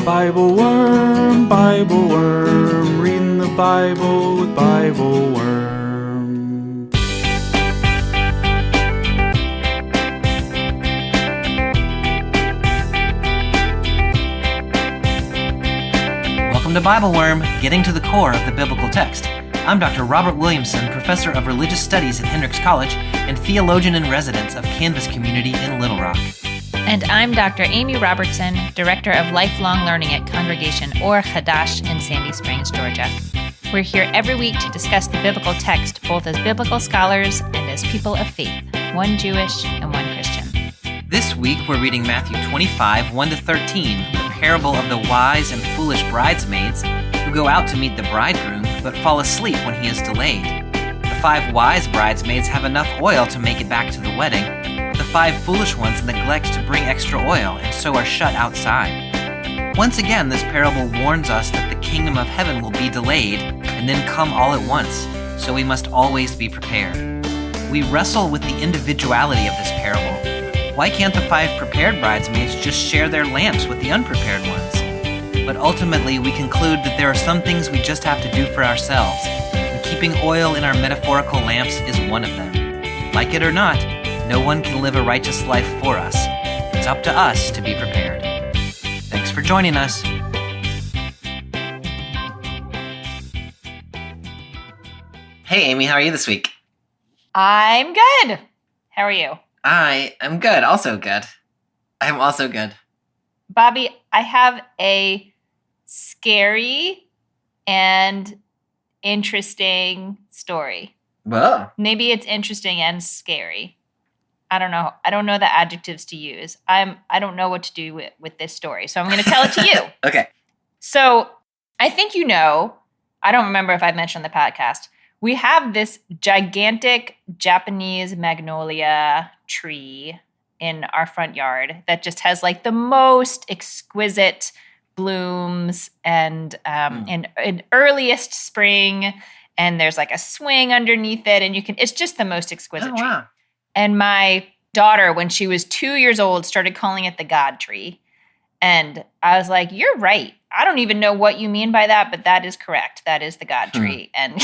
BibleWorm, BibleWorm, reading the Bible with BibleWorm. Welcome to BibleWorm, getting to the core of the biblical text. I'm Dr. Robert Williamson, professor of religious studies at Hendrix College and theologian in residence of Canvas Community in Little Rock. And I'm Dr. Amy Robertson, Director of Lifelong Learning at Congregation or Chadash in Sandy Springs, Georgia. We're here every week to discuss the biblical text, both as biblical scholars and as people of faith, one Jewish and one Christian. This week, we're reading Matthew 25, 1-13, the parable of the wise and foolish bridesmaids who go out to meet the bridegroom but fall asleep when he is delayed. The 5 wise bridesmaids have enough oil to make it back to the wedding. The 5 foolish ones neglect to bring extra oil and so are shut outside. Once again, this parable warns us that the kingdom of heaven will be delayed and then come all at once, so we must always be prepared. We wrestle with the individuality of this parable. Why can't the 5 prepared bridesmaids just share their lamps with the unprepared ones? But ultimately, we conclude that there are some things we just have to do for ourselves, and keeping oil in our metaphorical lamps is one of them. Like it or not, no one can live a righteous life for us. It's up to us to be prepared. Thanks for joining us. Hey, Amy, how are you this week? I'm good. How are you? I am good, also good. I'm also good. Bobby, I have a scary and interesting story. Whoa. Maybe it's interesting and scary. I don't know. I don't know the adjectives to use. I don't know what to do with this story, so I'm going to tell it to you. Okay. So I think you know, I don't remember if I mentioned on the podcast, we have this gigantic Japanese magnolia tree in our front yard that just has like the most exquisite blooms and in earliest spring, and there's like a swing underneath it, and it's just the most exquisite tree. Wow. And my daughter, when she was 2 years old, started calling it the God tree. And I was like, you're right. I don't even know what you mean by that, but that is correct. That is the God tree. And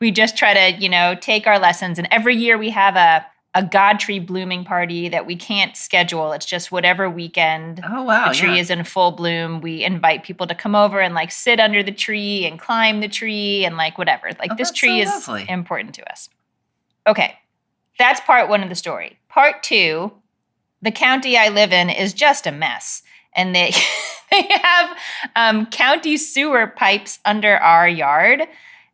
we just try to, take our lessons. And every year we have a God tree blooming party that we can't schedule. It's just whatever weekend the tree is in full bloom. We invite people to come over and like sit under the tree and climb the tree and like whatever. Like this tree is important to us. Okay. That's part 1 of the story. Part 2, the county I live in is just a mess. And they have county sewer pipes under our yard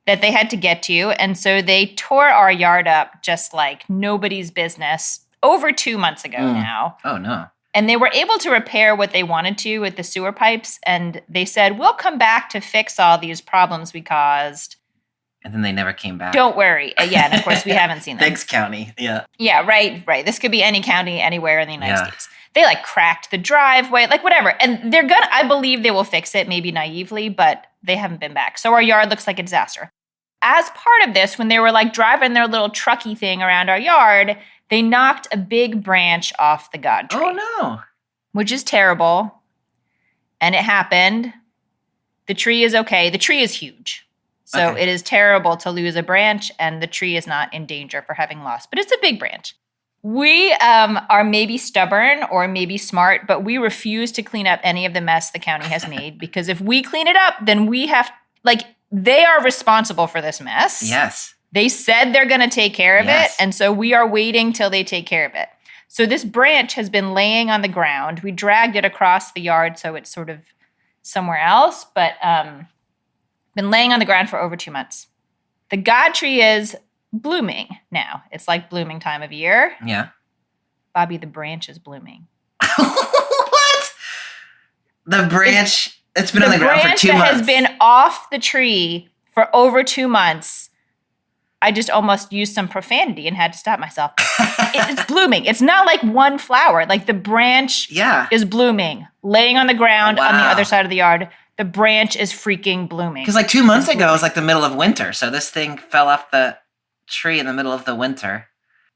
that they had to get to. And so they tore our yard up just like nobody's business over 2 months ago now. Oh, no. And they were able to repair what they wanted to with the sewer pipes. And they said, we'll come back to fix all these problems we caused. And then they never came back. Don't worry. Yeah, and of course, we haven't seen them. Thanks, county. Yeah. Yeah, right. This could be any county anywhere in the United States. They like cracked the driveway, like whatever. And I believe they will fix it, maybe naively, but they haven't been back. So our yard looks like a disaster. As part of this, when they were like driving their little trucky thing around our yard, they knocked a big branch off the God tree. Oh, no. Which is terrible. And it happened. The tree is okay. The tree is huge. So It is terrible to lose a branch, and the tree is not in danger for having lost. But it's a big branch. We are maybe stubborn or maybe smart, but we refuse to clean up any of the mess the county has made, because if we clean it up, then we have, they are responsible for this mess. Yes. They said they're going to take care of it, and so we are waiting till they take care of it. So this branch has been laying on the ground. We dragged it across the yard, so it's sort of somewhere else, but been laying on the ground for over 2 months. The God tree is blooming now. It's like blooming time of year. Yeah. Bobby, the branch is blooming. What? The branch, it's been on the ground for 2 months. The branch that has been off the tree for over 2 months. I just almost used some profanity and had to stop myself. It's blooming. It's not like one flower. Like the branch is blooming, laying on the ground on the other side of the yard. The branch is freaking blooming. Because like 2 months ago, it was like the middle of winter. So this thing fell off the tree in the middle of the winter.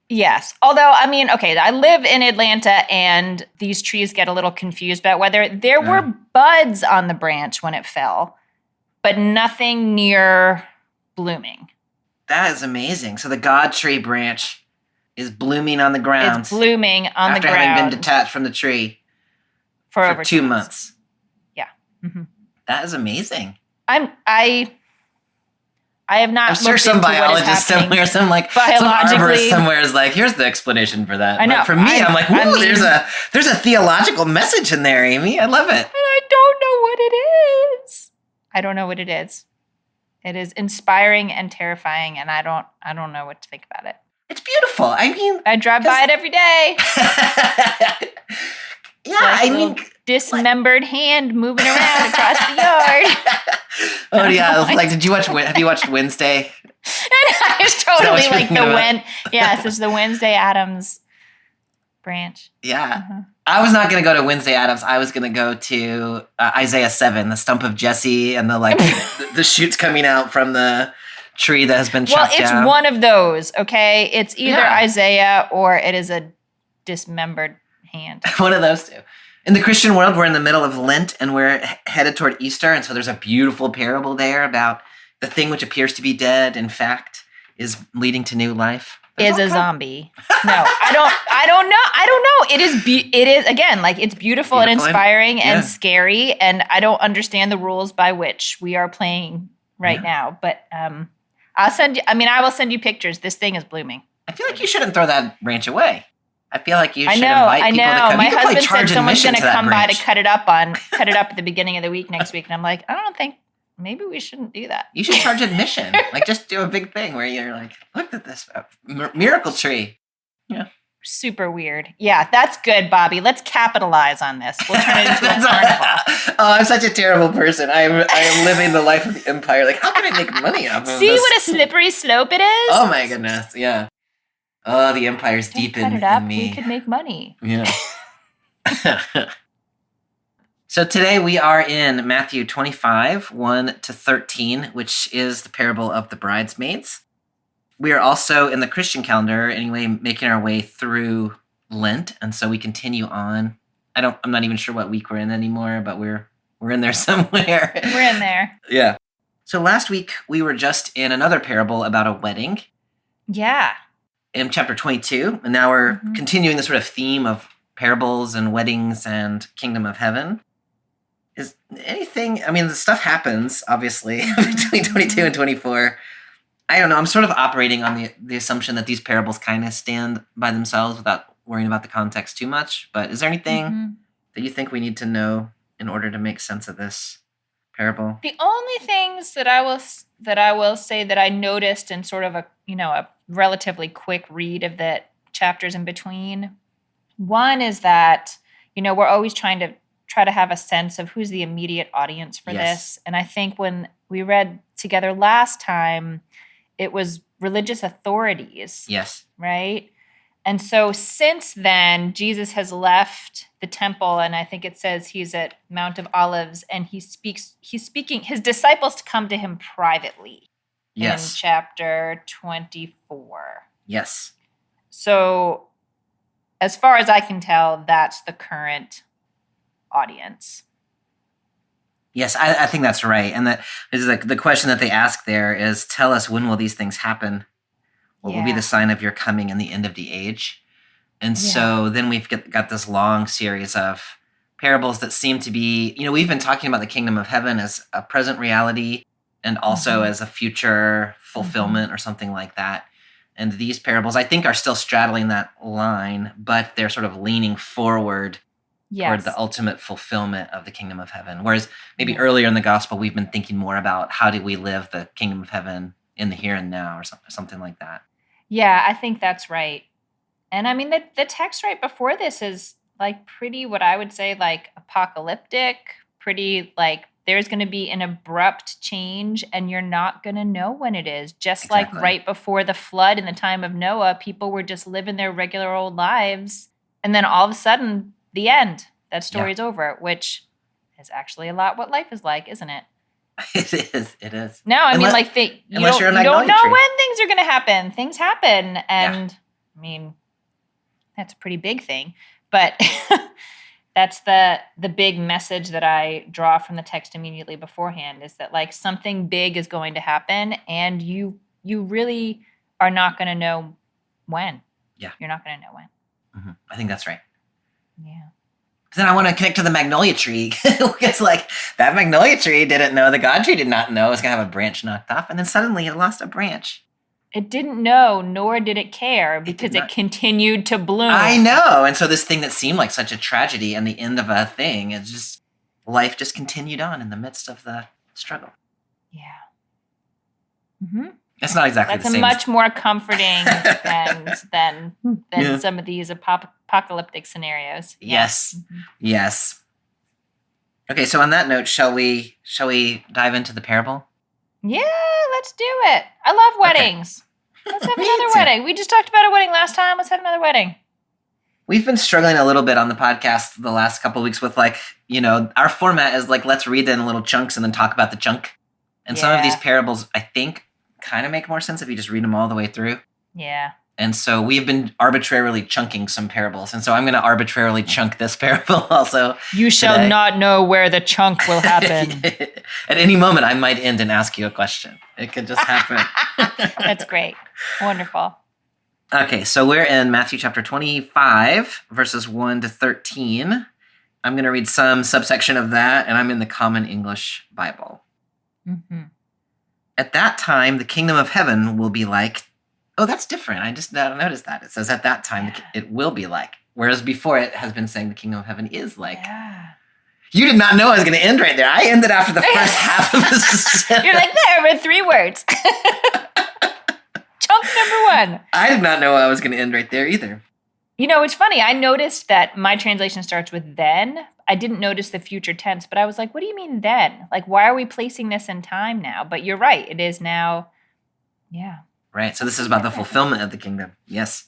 Yes. Although, I mean, okay, I live in Atlanta and these trees get a little confused about whether there were buds on the branch when it fell, but nothing near blooming. That is amazing. So the God tree branch is blooming on the ground. It's blooming on the ground. After having been detached from the tree for over 2 months. Yeah. Mm-hmm. That is amazing. I have not. I'm sure some biologist somewhere, some arborist somewhere is like, here's the explanation for that. I know. But for me, I'm like, there's a theological message in there, Amy. I love it. And I don't know what it is. I don't know what it is. It is inspiring and terrifying, and I don't know what to think about it. It's beautiful. I mean, I drive by it every day. Yeah, I mean, dismembered hand moving around across the yard. Oh yeah, like, have you watched Wednesday? It's totally like yes, it's the Wednesday Addams branch. Yeah. Uh-huh. I was not going to go to Wednesday Addams. I was going to go to Isaiah 7, the stump of Jesse and the shoots coming out from the tree that has been chopped down. Well, it's one of those, okay? It's either Isaiah or it is a dismembered hand. One of those two. In the Christian world, we're in the middle of Lent and we're headed toward Easter. And so there's a beautiful parable there about the thing which appears to be dead, in fact, is leading to new life. Is a zombie. No, I don't know. It is again, like, it's beautiful and inspiring and scary. And I don't understand the rules by which we are playing right now. But I will send you pictures. This thing is blooming. I feel like you shouldn't throw that branch away. I feel like you should invite people to come. My husband said someone's going to come by to cut it up at the beginning of the week next week. And I'm like, I don't think, maybe we shouldn't do that. You should charge admission. Like, just do a big thing where you're like, look at this miracle tree. Yeah. Super weird. Yeah, that's good, Bobby. Let's capitalize on this. We'll turn it into a carnival. Oh, I'm such a terrible person. I am living the life of the empire. Like, how can I make money off of this? See what a slippery slope it is? Oh my goodness, yeah. Oh, the empire's deep in me. We could make money. Yeah. So today we are in Matthew 25, 1 to 13, which is the parable of the bridesmaids. We are also in the Christian calendar, anyway, making our way through Lent, and so we continue on. I'm not even sure what week we're in anymore, but we're in there somewhere. We're in there. Yeah. So last week we were just in another parable about a wedding. Yeah. In chapter 22, and now we're continuing the sort of theme of parables and weddings and kingdom of heaven. Is anything, I mean, the stuff happens, obviously, between 22 and 24. I don't know, I'm sort of operating on the assumption that these parables kind of stand by themselves without worrying about the context too much. But is there anything that you think we need to know in order to make sense of this parable? The only things that I will say that I noticed in sort of a relatively quick read of the chapters in between. One is that, we're always try to have a sense of who's the immediate audience for this. And I think when we read together last time, it was religious authorities. Yes. Right? And so since then, Jesus has left the temple, and I think it says he's at Mount of Olives, and he's speaking his disciples to come to him privately. Yes. In chapter 24. Yes. So as far as I can tell, that's the current audience. Yes, I think that's right. And that is like the question that they ask there is, tell us, when will these things happen? What will be the sign of your coming and the end of the age? And so then we've got this long series of parables that seem to be, we've been talking about the kingdom of heaven as a present reality and also as a future fulfillment or something like that. And these parables, I think, are still straddling that line, but they're sort of leaning forward toward the ultimate fulfillment of the kingdom of heaven. Whereas maybe earlier in the gospel, we've been thinking more about how do we live the kingdom of heaven in the here and now or something like that. Yeah, I think that's right. And I mean, the text right before this is like pretty, what I would say, like apocalyptic, pretty like there's going to be an abrupt change and you're not going to know when it is. Just like right before the flood in the time of Noah, people were just living their regular old lives. And then all of a sudden, the end. That story's over, which is actually a lot what life is like, isn't it? It is. No, I mean, like, you don't know when things are going to happen. Things happen. And I mean, that's a pretty big thing. But that's the big message that I draw from the text immediately beforehand, is that like something big is going to happen, and you really are not going to know when. Yeah. You're not going to know when. Mm-hmm. I think that's right. Yeah. Then I want to connect to the magnolia tree. It's like that magnolia tree didn't know, the God tree did not know it was going to have a branch knocked off, and then suddenly it lost a branch. It didn't know, nor did it care, because it continued to bloom. I know. And so this thing that seemed like such a tragedy and the end of a thing, it's just, life just continued on in the midst of the struggle. Yeah. Mm-hmm. It's not exactly That's the same. That's much more comforting than Yeah. some of these apocalyptic scenarios. Yes. Mm-hmm. Yes. Okay, so on that note, shall we dive into the parable? Yeah, let's do it. I love weddings. Okay. Let's have another wedding. We just talked about a wedding last time. Let's have another wedding. We've been struggling a little bit on the podcast the last couple of weeks with our format is like, let's read it in little chunks and then talk about the chunk. And some of these parables, I think, kind of make more sense if you just read them all the way through. Yeah. And so we've been arbitrarily chunking some parables. And so I'm going to arbitrarily chunk this parable also. You shall today. not know where the chunk will happen. At any moment, I might end and ask you a question. It could just happen. That's great. Wonderful. Okay, so we're in Matthew chapter 25, verses 1 to 13. I'm going to read some subsection of that, and I'm in the Common English Bible. Mm-hmm. At that time, the kingdom of heaven will be like... Oh, that's different. I just noticed that. It says at that time, it will be like. Whereas before it has been saying the kingdom of heaven is like. Yeah. You did not know I was going to end right there. I ended after the first half of the sentence. You're like, there, I read 3 words. Chunk number 1. I did not know I was going to end right there either. You know, it's funny. I noticed that my translation starts with then. I didn't notice the future tense, but I was like, what do you mean then? Like, why are we placing this in time now? But you're right. It is now. Yeah. Right. So this is about the fulfillment of the kingdom. Yes.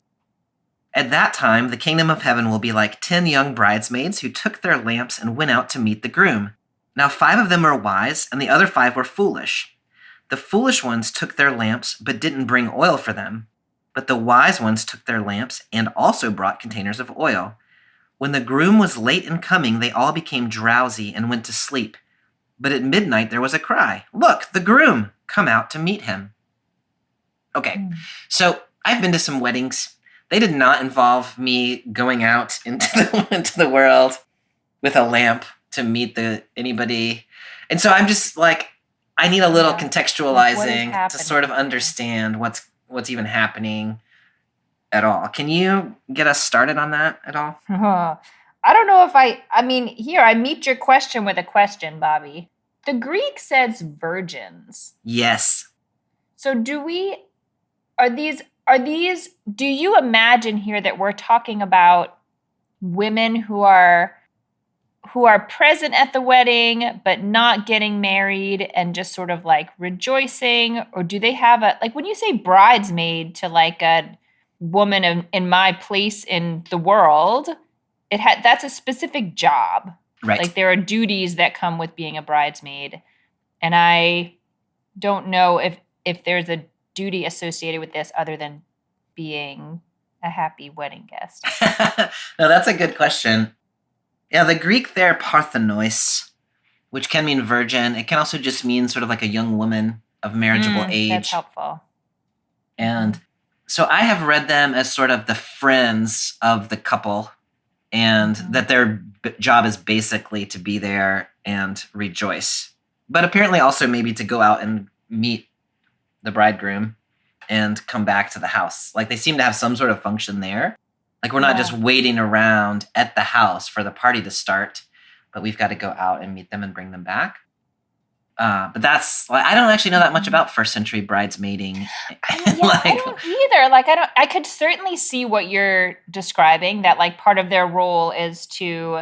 At that time, the kingdom of heaven will be like 10 young bridesmaids who took their lamps and went out to meet the groom. Now 5 of them were wise, and the other 5 were foolish. The foolish ones took their lamps, but didn't bring oil for them. But the wise ones took their lamps and also brought containers of oil. When the groom was late in coming, they all became drowsy and went to sleep. But at midnight there was a cry, "Look, the groom! Come out to meet him." Okay, so I've been to some weddings. They did not involve me going out into the world with a lamp to meet anybody. And so I'm just like, I need a little contextualizing to sort of understand what's even happening at all. Can you get us started on that at all? I don't know if I mean, here, I meet your question with a question, Bobby. The Greek says virgins. Yes. So do you imagine here that we're talking about women who are present at the wedding but not getting married and just sort of like rejoicing? Or do they have like when you say bridesmaid to like a woman in my place in the world, that's a specific job. Right. Like there are duties that come with being a bridesmaid. And I don't know if there's a duty associated with this other than being a happy wedding guest. No, that's a good question. Yeah, the Greek there, parthenois, which can mean virgin. It can also just mean sort of like a young woman of marriageable age. That's helpful. And so I have read them as sort of the friends of the couple, and that their job is basically to be there and rejoice. But apparently also maybe to go out and meet the bridegroom and come back to the house. Like they seem to have some sort of function there. Like we're not just waiting around at the house for the party to start, but we've got to go out and meet them and bring them back. But that's, I don't actually know that much about first century bridesmaiding. I don't either. Like I could certainly see what you're describing, that like part of their role is to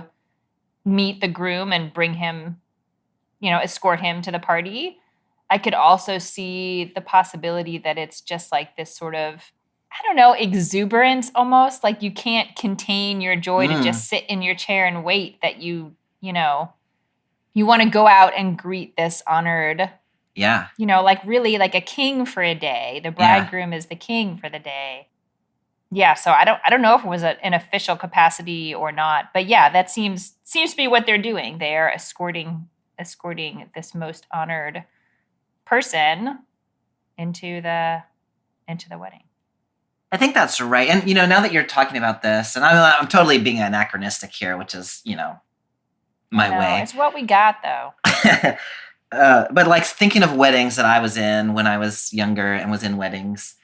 meet the groom and bring him, escort him to the party. I could also see the possibility that it's just like this sort of, I don't know, exuberance almost. Like you can't contain your joy to just sit in your chair and wait, that you want to go out and greet this honored, like really like a king for a day. The bridegroom is the king for the day. Yeah, so I don't know if it was an official capacity or not, but yeah, that seems to be what they're doing. They are escorting this most honored person into the wedding. I think that's right. And, now that you're talking about this, and I'm totally being anachronistic here, which is, my way. It's what we got, though. But like thinking of weddings that I was in when I was younger and was in weddings,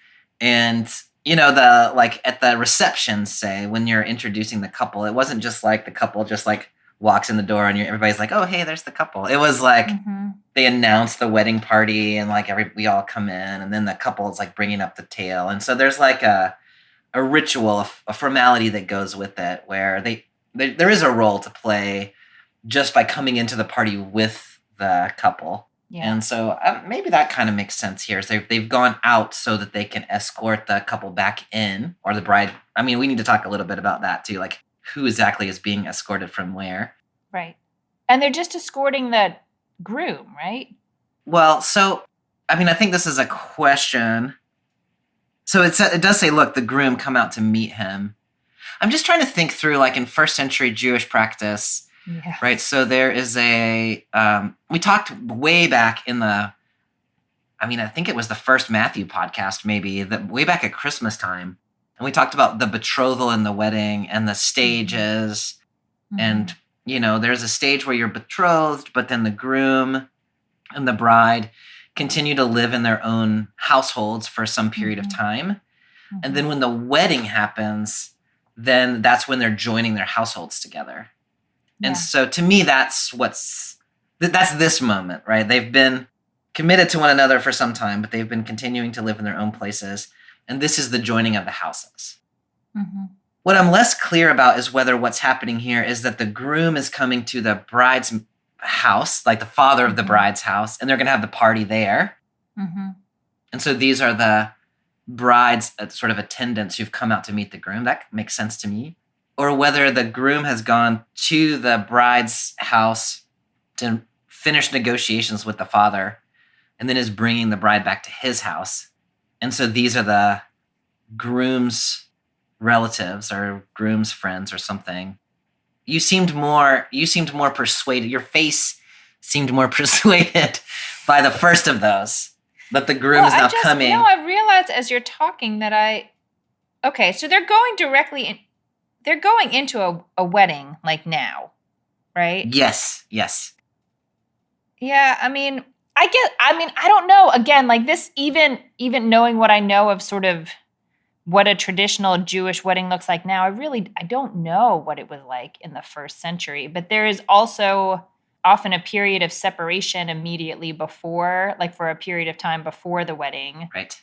and the like at the reception, say when you're introducing the couple, it wasn't just like the couple just like walks in the door and everybody's like, oh hey, there's the couple. It was like they announce the wedding party and like we all come in, and then the couple is like bringing up the tale, and so there's like a ritual, a formality that goes with it, where there is a role to play just by coming into the party with the couple. Yeah. And so maybe that kind of makes sense here. Is they've gone out so that they can escort the couple back in, or the bride. I mean, we need to talk a little bit about that too, like who exactly is being escorted from where. Right. And they're just escorting the groom, right? Well, so, I mean, I think this is a question. So it does say, look, the groom come out to meet him. I'm just trying to think through, like in first century Jewish practice, yeah. Right? So there is we talked way back I think it was the first Matthew podcast, maybe, way back at Christmas time. And we talked about the betrothal and the wedding and the stages. Mm-hmm. And, there's a stage where you're betrothed, but then the groom and the bride continue to live in their own households for some period of time. Mm-hmm. And then when the wedding happens, then that's when they're joining their households together. Yeah. And so to me, that's this moment, right? They've been committed to one another for some time, but they've been continuing to live in their own places. And this is the joining of the houses. Mm-hmm. What I'm less clear about is whether what's happening here is that the groom is coming to the bride's house, like the father of the bride's house, and they're going to have the party there. Mm-hmm. And so these are the bride's sort of attendants who've come out to meet the groom. That makes sense to me. Or whether the groom has gone to the bride's house to finish negotiations with the father and then is bringing the bride back to his house. And so these are the groom's relatives or groom's friends or something. You seemed more persuaded. Your face seemed more persuaded by the first of those, that the groom is now coming. No, I realized as you're talking that okay, so they're going they're going into a wedding like now, right? Yes. Yeah, I don't know. Again, like this, even knowing what I know of sort of what a traditional Jewish wedding looks like now, I don't know what it was like in the first century. But there is also often a period of separation immediately before, like for a period of time before the wedding. Right.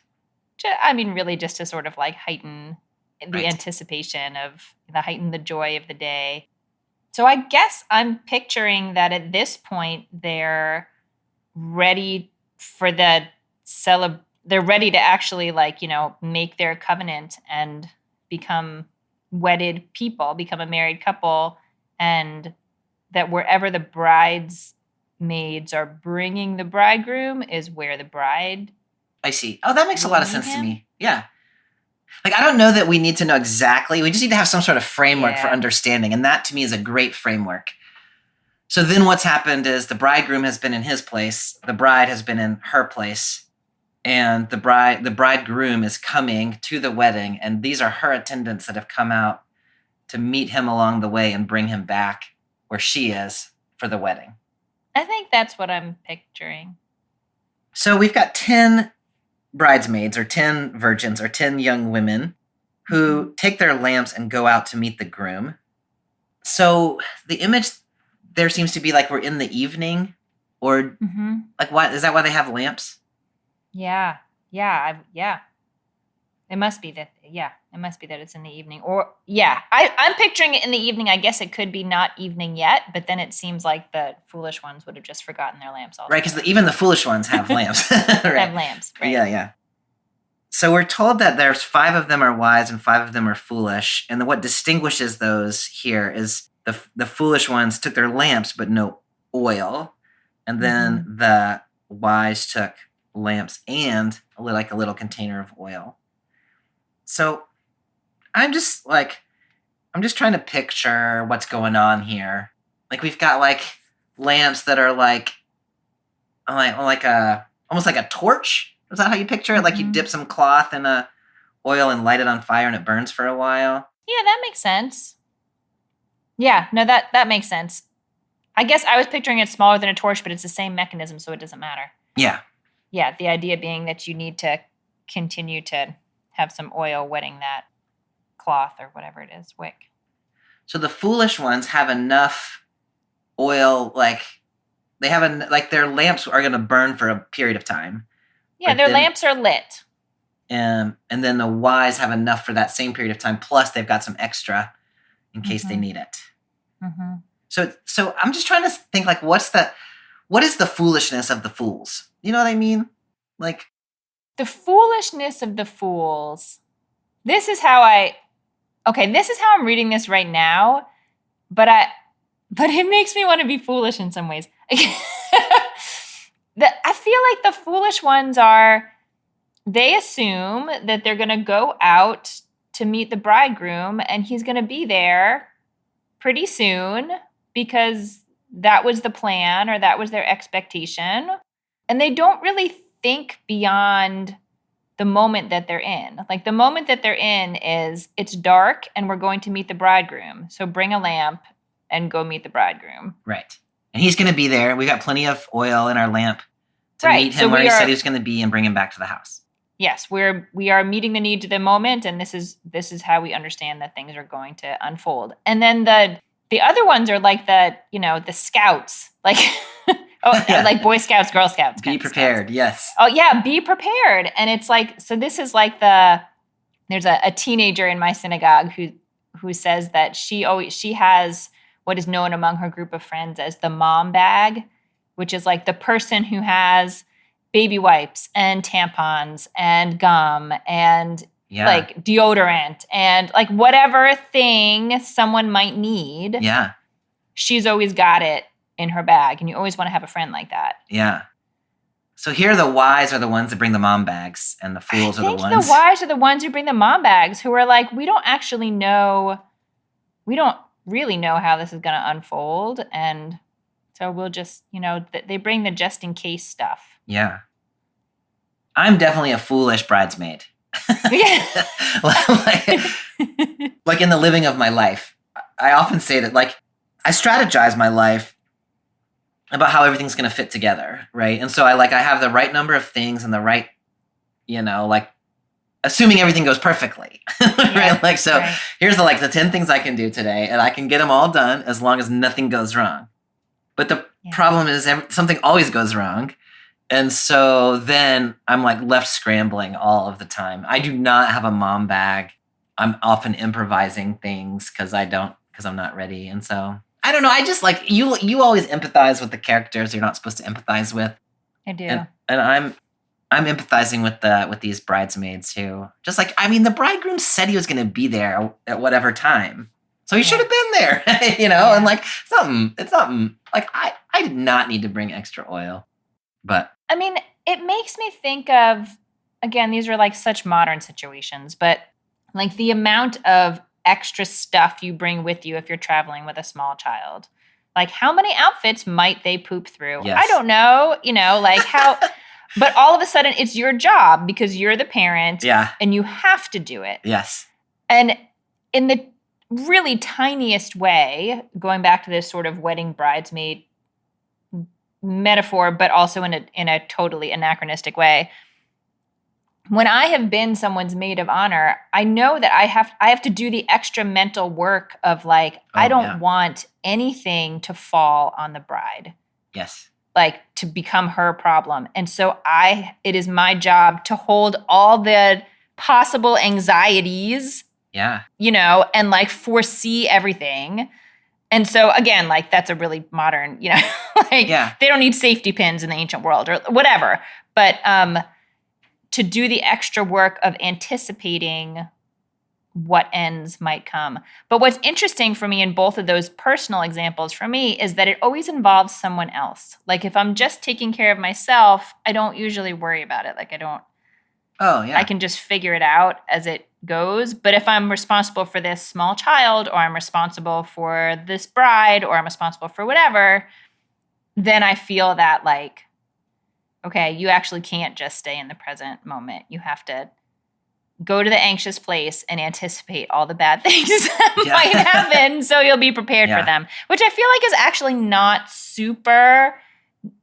Really just to sort of like heighten the anticipation heighten the joy of the day. So I guess I'm picturing that at this point they're ready for they're ready to actually make their covenant and become wedded people, become a married couple, and that wherever the bridesmaids are bringing the bridegroom is where the bride. I see. Oh, that makes a lot of sense to me. Yeah. Like, I don't know that we need to know exactly. We just need to have some sort of framework for understanding. And that to me is a great framework. So then what's happened is the bridegroom has been in his place. The bride has been in her place. And the bridegroom is coming to the wedding. And these are her attendants that have come out to meet him along the way and bring him back where she is for the wedding. I think that's what I'm picturing. So we've got 10 bridesmaids or 10 virgins or 10 young women who take their lamps and go out to meet the groom. So the image there seems to be like we're in the evening, or like, why is that why they have lamps? Yeah. It must be that. Yeah, it must be that it's in the evening. Or I'm picturing it in the evening. I guess it could be not evening yet, but then it seems like the foolish ones would have just forgotten their lamps. Also. Right, because even the foolish ones have lamps. Right. Have lamps. Right. Yeah. So we're told that there's 5 of them are wise and 5 of them are foolish, and what distinguishes those here is the foolish ones took their lamps but no oil, and then the wise took lamps and a little container of oil. So I'm just trying to picture what's going on here. Like we've got like lamps that are like a almost like a torch. Is that how you picture it? Like you dip some cloth in a oil and light it on fire and it burns for a while. Yeah, that makes sense. Yeah, no, that makes sense. I guess I was picturing it smaller than a torch, but it's the same mechanism, so it doesn't matter. Yeah. Yeah, the idea being that you need to continue to have some oil wetting that cloth or whatever it is, wick. So the foolish ones have enough oil, like they have like their lamps are going to burn for a period of time. Yeah, their lamps are lit. And then the wise have enough for that same period of time. Plus, they've got some extra in case they need it. Mm-hmm. So I'm just trying to think like, what is the foolishness of the fools? You know what I mean? Like the foolishness of the fools. This is how I'm reading this right now, but it makes me want to be foolish in some ways. I feel like the foolish ones they assume that they're going to go out to meet the bridegroom and he's going to be there pretty soon because that was the plan or that was their expectation. And they don't really think beyond the moment that they're in. Like the moment that they're in is it's dark and we're going to meet the bridegroom. So bring a lamp and go meet the bridegroom. Right. And he's going to be there. We got plenty of oil in our lamp to meet him where he said he was going to be and bring him back to the house. Yes, we are meeting the need to the moment, and this is how we understand that things are going to unfold. And then the other ones are like the scouts, like like Boy Scouts, Girl Scouts. Be prepared, yes. Oh yeah, be prepared. And it's like, so this is like there's a teenager in my synagogue who says that she has what is known among her group of friends as the mom bag, which is like the person who has baby wipes and tampons and gum and like deodorant and like whatever thing someone might need. Yeah. She's always got it in her bag. And you always want to have a friend like that. Yeah. So here the wise are the ones that bring the mom bags and the fools are the ones. The wise are the ones who bring the mom bags, who are like, we don't really know how this is going to unfold. And so we'll just, they bring the just in case stuff. Yeah. I'm definitely a foolish bridesmaid. like in the living of my life. I often say that like I strategize my life about how everything's going to fit together, right? And so I have the right number of things and the right, assuming everything goes perfectly, right? Right. Here's the 10 things I can do today, and I can get them all done as long as nothing goes wrong. But the problem is something always goes wrong. And so then I'm left scrambling all of the time. I do not have a mom bag. I'm often improvising things because I'm not ready. And so I don't know. I just you always empathize with the characters you're not supposed to empathize with. I do. And I'm empathizing with these bridesmaids who just the bridegroom said he was going to be there at whatever time. So he should have been there, and it's something I did not need to bring extra oil. But it makes me think of, again, these are such modern situations, but the amount of extra stuff you bring with you if you're traveling with a small child. How many outfits might they poop through? Yes. I don't know, how, but all of a sudden it's your job because you're the parent and you have to do it. Yes. And in the really tiniest way, going back to this sort of wedding bridesmaid metaphor, but also in a totally anachronistic way. When I have been someone's maid of honor, I know that I have to do the extra mental work of I don't want anything to fall on the bride. Yes. To become her problem. And so it is my job to hold all the possible anxieties. Yeah. And foresee everything. And so again, that's a really modern, they don't need safety pins in the ancient world or whatever. But to do the extra work of anticipating what ends might come. But what's interesting for me in both of those personal examples for me is that it always involves someone else. If I'm just taking care of myself, I don't usually worry about it. I don't. Oh, yeah. I can just figure it out as it goes. But if I'm responsible for this small child, or I'm responsible for this bride, or I'm responsible for whatever, then I feel that like, okay, you actually can't just stay in the present moment. You have to go to the anxious place and anticipate all the bad things that might happen, so you'll be prepared for them, which I feel like is actually not super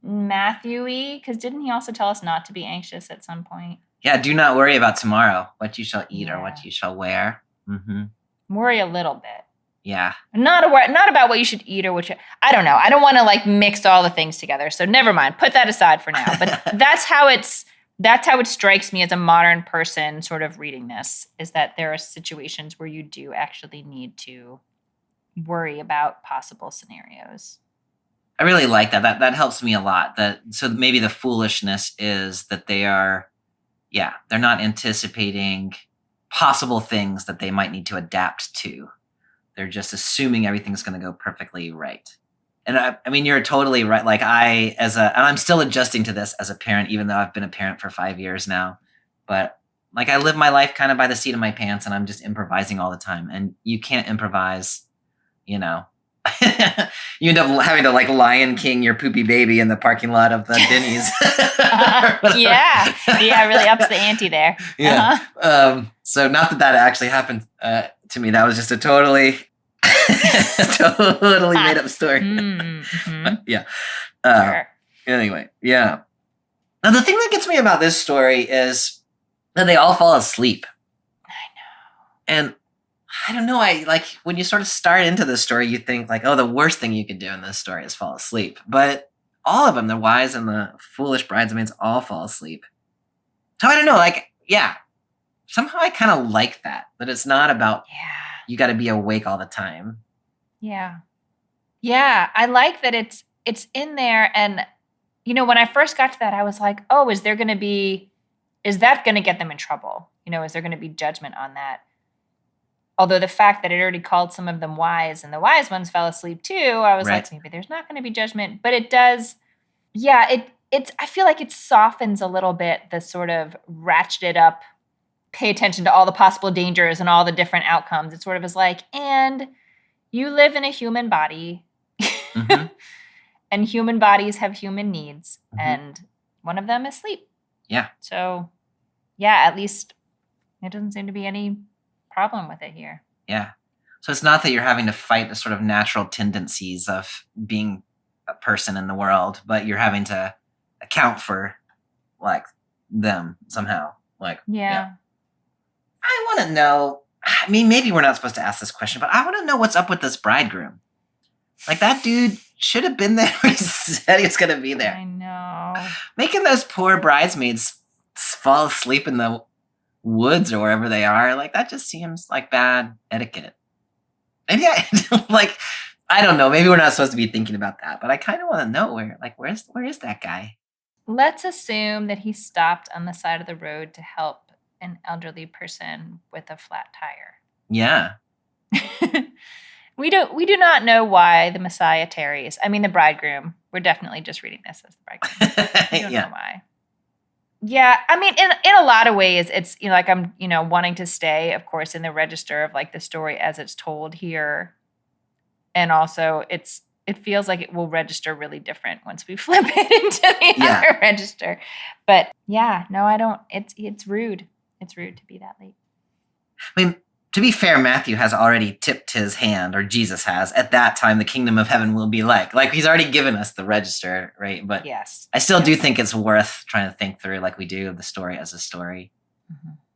Matthew-y, because didn't he also tell us not to be anxious at some point? Yeah, do not worry about tomorrow, what you shall eat or what you shall wear. Worry a little bit. Yeah. Not about what you should eat or what you, I don't know. I don't want to like mix all the things together. So never mind. Put that aside for now. But that's how it strikes me as a modern person sort of reading this, is that there are situations where you do actually need to worry about possible scenarios. I really like that. That helps me a lot. So maybe the foolishness is that they're not anticipating possible things that they might need to adapt to. They're just assuming everything's going to go perfectly right. And I mean, you're totally right. Like and I'm still adjusting to this as a parent, even though I've been a parent for 5 years now. But like, I live my life kind of by the seat of my pants, and I'm just improvising all the time. And you can't improvise, you know. You end up having to like Lion King your poopy baby in the parking lot of the Denny's. Yeah, really ups the ante there. Yeah. So not that actually happened to me. That was just a totally made up story. Yeah. Sure. Anyway, yeah. Now the thing that gets me about this story is that they all fall asleep. I know. And I don't know. I like when you sort of start into the story, you think like, oh, the worst thing you could do in this story is fall asleep. But all of them, the wise and the foolish bridesmaids, all fall asleep. So I don't know. Like, yeah, somehow I kind of like that it's not about you got to be awake all the time. Yeah. Yeah. I like that it's in there. And, you know, when I first got to that, I was like, oh, is that going to get them in trouble? You know, is there going to be judgment on that? Although the fact that it already called some of them wise and the wise ones fell asleep too, I was like, maybe there's not going to be judgment. But it does, I feel like it softens a little bit the sort of ratcheted up, pay attention to all the possible dangers and all the different outcomes. It sort of is like, and you live in a human body, and human bodies have human needs, and one of them is sleep. Yeah. So, yeah, at least there doesn't seem to be any problem with it here. Yeah. So it's not that you're having to fight the sort of natural tendencies of being a person in the world, but you're having to account for like them somehow. Like, yeah. I want to know, I mean, maybe we're not supposed to ask this question, but I want to know what's up with this bridegroom. Like, that dude should have been there. He said he was going to be there. I know. Making those poor bridesmaids fall asleep in the woods or wherever they are, like, that just seems like bad etiquette. And yeah, like, I don't know. Maybe we're not supposed to be thinking about that, but I kind of want to know where is that guy? Let's assume that he stopped on the side of the road to help an elderly person with a flat tire. Yeah. We do not know why the Messiah tarries. I mean, the bridegroom. We're definitely just reading this as the bridegroom. We don't know why. Yeah, I mean, in a lot of ways, it's, you know, like I'm, you know, wanting to stay, of course, in the register of like the story as it's told here, and also it feels like it will register really different once we flip it into the other register. But yeah, no, I don't. It's rude. It's rude to be that late. I mean, to be fair, Matthew has already tipped his hand, or Jesus has. At that time, the kingdom of heaven will be like he's already given us the register, right? But yes, I still do think it's worth trying to think through, like we do, the story as a story.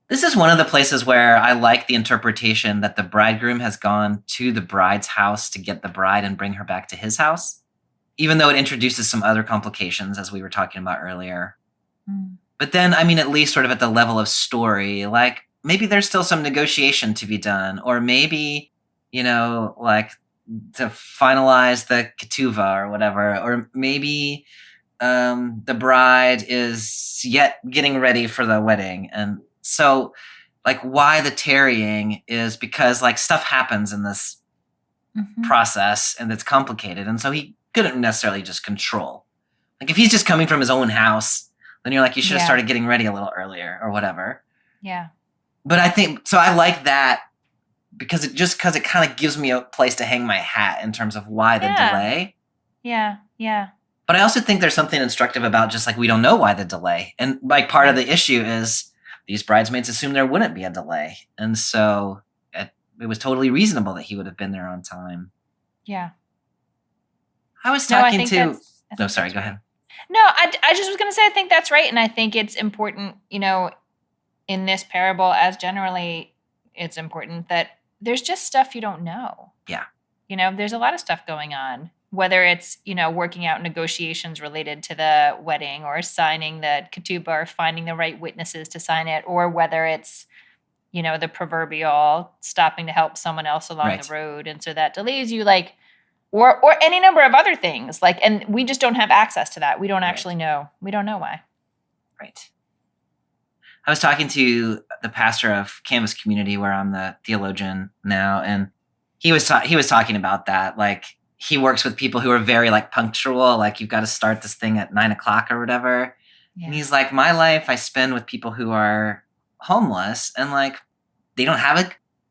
This is one of the places where I like the interpretation that the bridegroom has gone to the bride's house to get the bride and bring her back to his house, even though it introduces some other complications, as we were talking about earlier. But then, I mean, at least sort of at the level of story, like, maybe there's still some negotiation to be done, or maybe, you know, like to finalize the ketuvah or whatever, or maybe the bride is yet getting ready for the wedding. And so, like, why the tarrying is because, like, stuff happens in this process and it's complicated. And so he couldn't necessarily just control. Like, if he's just coming from his own house, then you're like, you should have started getting ready a little earlier or whatever. Yeah. But I think, so I like that because it kind of gives me a place to hang my hat in terms of why the delay. Yeah. But I also think there's something instructive about just like we don't know why the delay. And like part of the issue is these bridesmaids assumed there wouldn't be a delay. And so it was totally reasonable that he would have been there on time. Yeah. I was talking to... No, sorry, go ahead. No, I just was going to say I think that's right. And I think it's important, in this parable, as generally it's important that there's just stuff you don't know. Yeah. There's a lot of stuff going on, whether it's, working out negotiations related to the wedding or signing the ketubah or finding the right witnesses to sign it, or whether it's, the proverbial stopping to help someone else along the road. And so that delays you, like, or any number of other things. Like, and we just don't have access to that. We don't actually know. We don't know why. Right. I was talking to the pastor of Canvas Community, where I'm the theologian now, and he was talking about that. Like, he works with people who are very like punctual, like you've got to start this thing at 9:00 or whatever. Yeah. And he's like, my life I spend with people who are homeless, and like they don't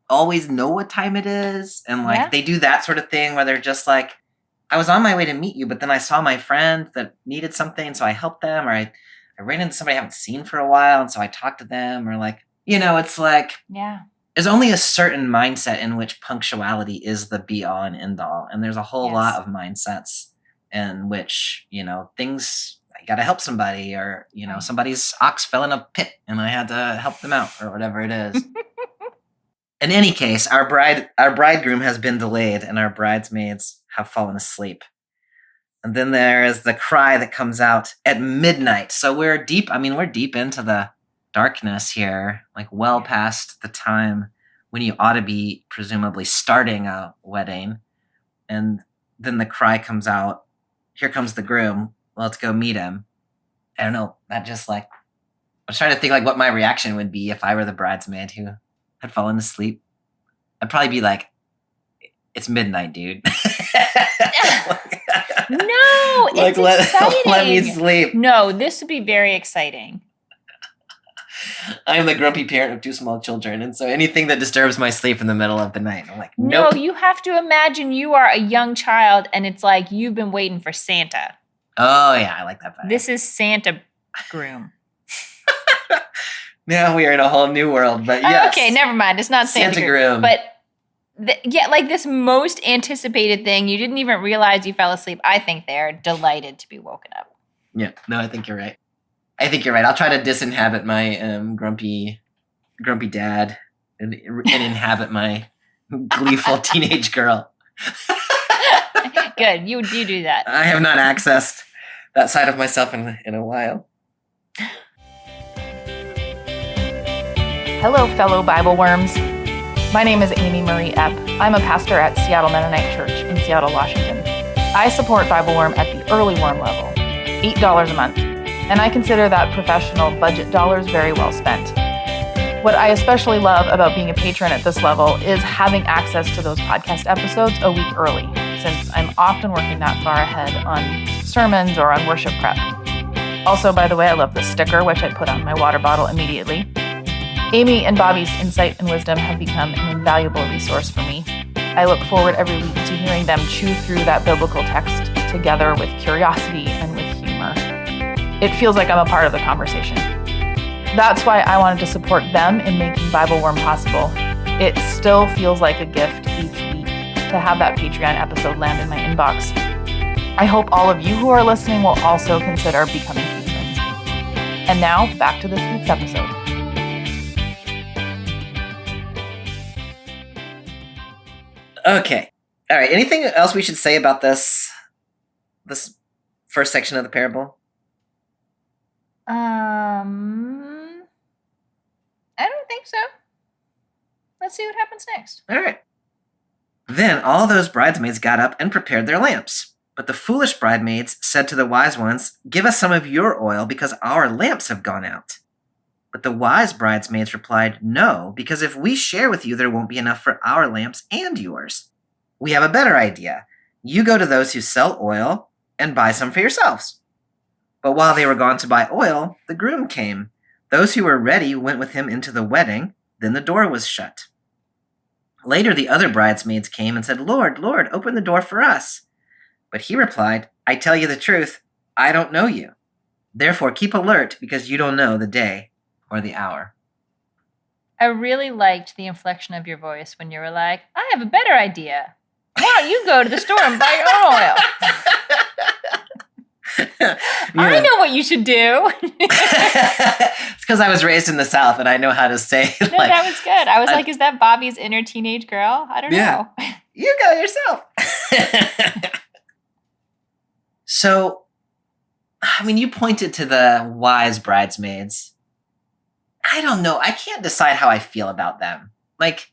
always know what time it is, and like they do that sort of thing where they're just like, I was on my way to meet you, but then I saw my friend that needed something, so I helped them, or I ran into somebody I haven't seen for a while, and so I talked to them, or like, it's like, there's only a certain mindset in which punctuality is the be all and end all, and there's a whole lot of mindsets in which things. I got to help somebody, or somebody's ox fell in a pit and I had to help them out, or whatever it is. In any case, our bridegroom has been delayed and our bridesmaids have fallen asleep. And then there is the cry that comes out at midnight. So we're deep into the darkness here, like well past the time when you ought to be presumably starting a wedding. And then the cry comes out, here comes the groom. Let's go meet him. I don't know. That just like, I was trying to think like what my reaction would be if I were the bridesmaid who had fallen asleep. I'd probably be like, it's midnight, dude. No, it's exciting. Let me sleep. No, this would be very exciting. I am the grumpy parent of 2 small children, and so anything that disturbs my sleep in the middle of the night, I'm like, nope. No, you have to imagine you are a young child, and it's like you've been waiting for Santa. Oh, yeah, I like that vibe. This is Santa groom. Now we are in a whole new world, but yes. Okay, never mind. It's not Santa groom. But like this most anticipated thing, you didn't even realize you fell asleep. I think they're delighted to be woken up. Yeah, no, I think you're right. I'll try to disinhabit my grumpy dad and inhabit my gleeful teenage girl. Good, you do that. I have not accessed that side of myself in a while. Hello, fellow Bible worms. My name is Amy Marie Epp. I'm a pastor at Seattle Mennonite Church in Seattle, Washington. I support BibleWorm at the early worm level, $8 a month, and I consider that professional budget dollars very well spent. What I especially love about being a patron at this level is having access to those podcast episodes a week early, since I'm often working that far ahead on sermons or on worship prep. Also, by the way, I love the sticker, which I put on my water bottle immediately. Amy and Bobby's insight and wisdom have become an invaluable resource for me. I look forward every week to hearing them chew through that biblical text together with curiosity and with humor. It feels like I'm a part of the conversation. That's why I wanted to support them in making BibleWorm possible. It still feels like a gift each week to have that Patreon episode land in my inbox. I hope all of you who are listening will also consider becoming patrons. And now, back to this week's episode. Okay. All right. Anything else we should say about this first section of the parable? I don't think so. Let's see what happens next. All right. Then all those bridesmaids got up and prepared their lamps. But the foolish bridesmaids said to the wise ones, "Give us some of your oil, because our lamps have gone out." But the wise bridesmaids replied, "No, because if we share with you, there won't be enough for our lamps and yours. We have a better idea. You go to those who sell oil and buy some for yourselves." But while they were gone to buy oil, the groom came. Those who were ready went with him into the wedding, Then the door was shut. Later, the other bridesmaids came and said, Lord, Lord, open the door for us. But he replied, I tell you the truth, I don't know you. Therefore, keep alert because you don't know the day or the hour. I really liked the inflection of your voice when you were like, I have a better idea. Why don't you go to the store and buy your own oil? I know what you should do. It's because I was raised in the South and I know how to say No, that was good. I was like, is that Bobby's inner teenage girl? I don't know. You go yourself. So, I mean, you pointed to the wise bridesmaids. I don't know. I can't decide how I feel about them. Like,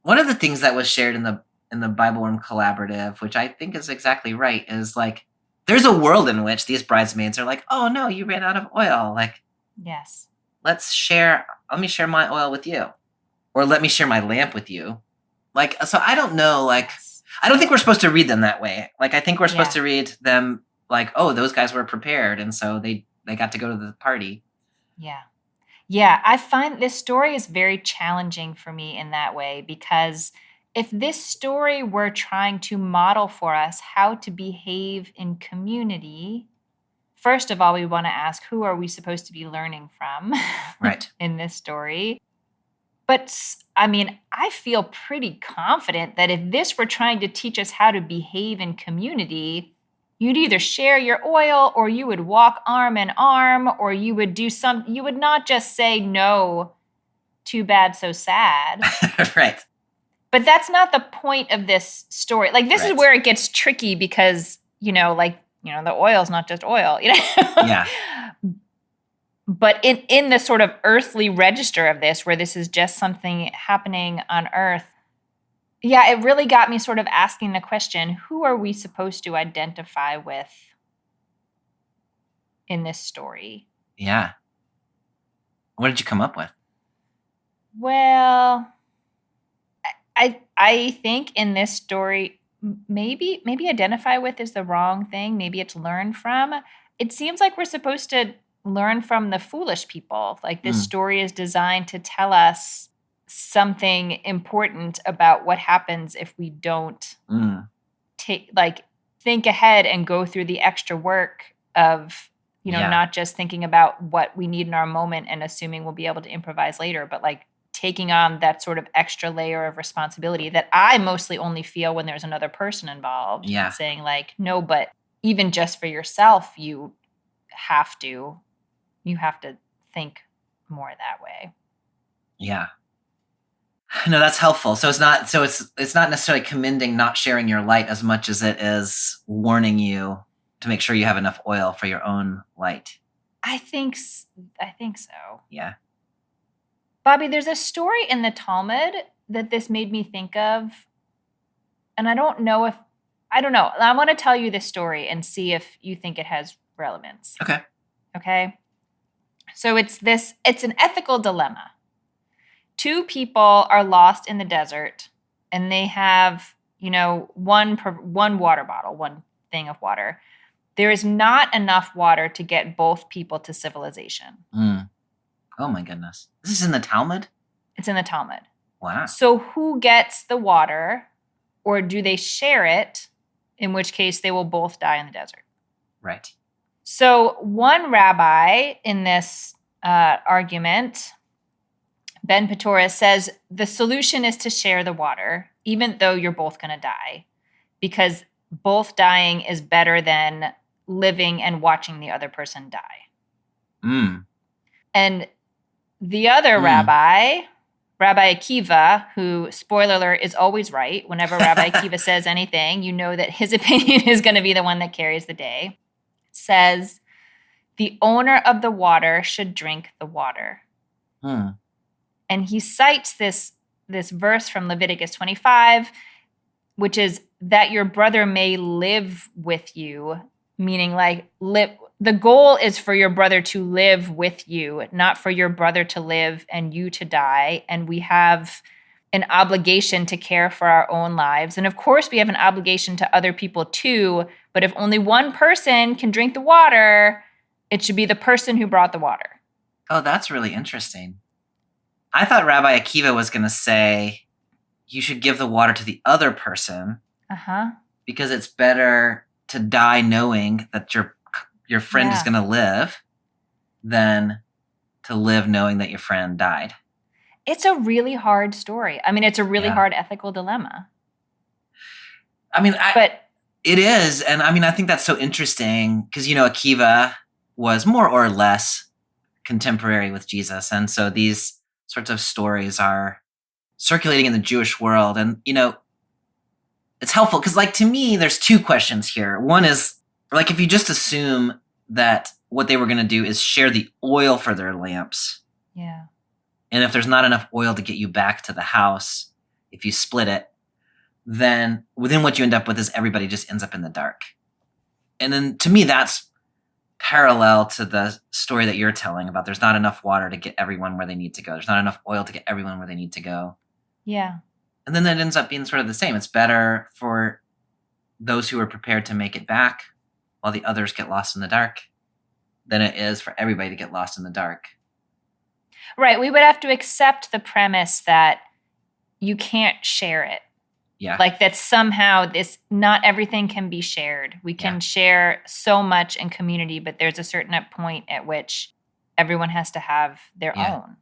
one of the things that was shared in the BibleWorm Collaborative, which I think is exactly right, is like, there's a world in which these bridesmaids are like, oh no, you ran out of oil. Like, yes, let me share my oil with you. Or let me share my lamp with you. Like, so I don't know, like, I don't think we're supposed to read them that way. Like, I think we're supposed to read them like, oh, those guys were prepared. And so they got to go to the party. Yeah. Yeah, I find this story is very challenging for me in that way, because if this story were trying to model for us how to behave in community, first of all, we want to ask, who are we supposed to be learning from Right. in this story? But I mean, I feel pretty confident that if this were trying to teach us how to behave in community, you'd either share your oil or you would walk arm in arm, or you would you would not just say, no, too bad, so sad. Right. But that's not the point of this story. Like, this is where it gets tricky because, the oil is not just oil, Yeah. But in the sort of earthly register of this, where this is just something happening on earth, yeah, it really got me sort of asking the question, who are we supposed to identify with in this story? Yeah. What did you come up with? Well, I think in this story, maybe identify with is the wrong thing. Maybe it's learn from. It seems like we're supposed to learn from the foolish people. Like, this story is designed to tell us something important about what happens if we don't think ahead and go through the extra work of, not just thinking about what we need in our moment and assuming we'll be able to improvise later, but like taking on that sort of extra layer of responsibility that I mostly only feel when there's another person involved. Yeah. Saying like, no, but even just for yourself, you have to think more that way. Yeah. No, that's helpful. So it's not necessarily commending not sharing your light as much as it is warning you to make sure you have enough oil for your own light. I think so. Yeah. Bobby, there's a story in the Talmud that this made me think of, and I don't know. I want to tell you this story and see if you think it has relevance. Okay. So it's an ethical dilemma. Two people are lost in the desert, and they have, one water bottle, one thing of water. There is not enough water to get both people to civilization. Oh my goodness. This is in the Talmud? It's in the Talmud. Wow. So who gets the water, or do they share it, in which case they will both die in the desert? Right. So one rabbi in this argument, Ben Petora, says the solution is to share the water, even though you're both going to die, because both dying is better than living and watching the other person die. And the other Rabbi Akiva, who, spoiler alert, is always right. Whenever Rabbi Akiva says anything, you know that his opinion is going to be the one that carries the day, says the owner of the water should drink the water. And he cites this verse from Leviticus 25, which is that your brother may live with you, meaning like the goal is for your brother to live with you, not for your brother to live and you to die. And we have an obligation to care for our own lives. And of course, we have an obligation to other people too. But if only one person can drink the water, it should be the person who brought the water. Oh, that's really interesting. I thought Rabbi Akiva was going to say you should give the water to the other person because it's better to die knowing that your friend is going to live than to live knowing that your friend died. It's a really hard story. I mean, it's a really hard ethical dilemma. I mean, it is. And I mean, I think that's so interesting because, Akiva was more or less contemporary with Jesus. And so these sorts of stories are circulating in the Jewish world. And, it's helpful because, to me, there's two questions here. One is, if you just assume that what they were going to do is share the oil for their lamps. Yeah. And if there's not enough oil to get you back to the house, if you split it, then what you end up with is everybody just ends up in the dark. And then to me, that's parallel to the story that you're telling about there's not enough water to get everyone where they need to go. There's not enough oil to get everyone where they need to go. Yeah. And then that ends up being sort of the same. It's better for those who are prepared to make it back while the others get lost in the dark than it is for everybody to get lost in the dark. Right. We would have to accept the premise that you can't share it. Yeah. That somehow not everything can be shared. We can share so much in community, but there's a certain point at which everyone has to have their own.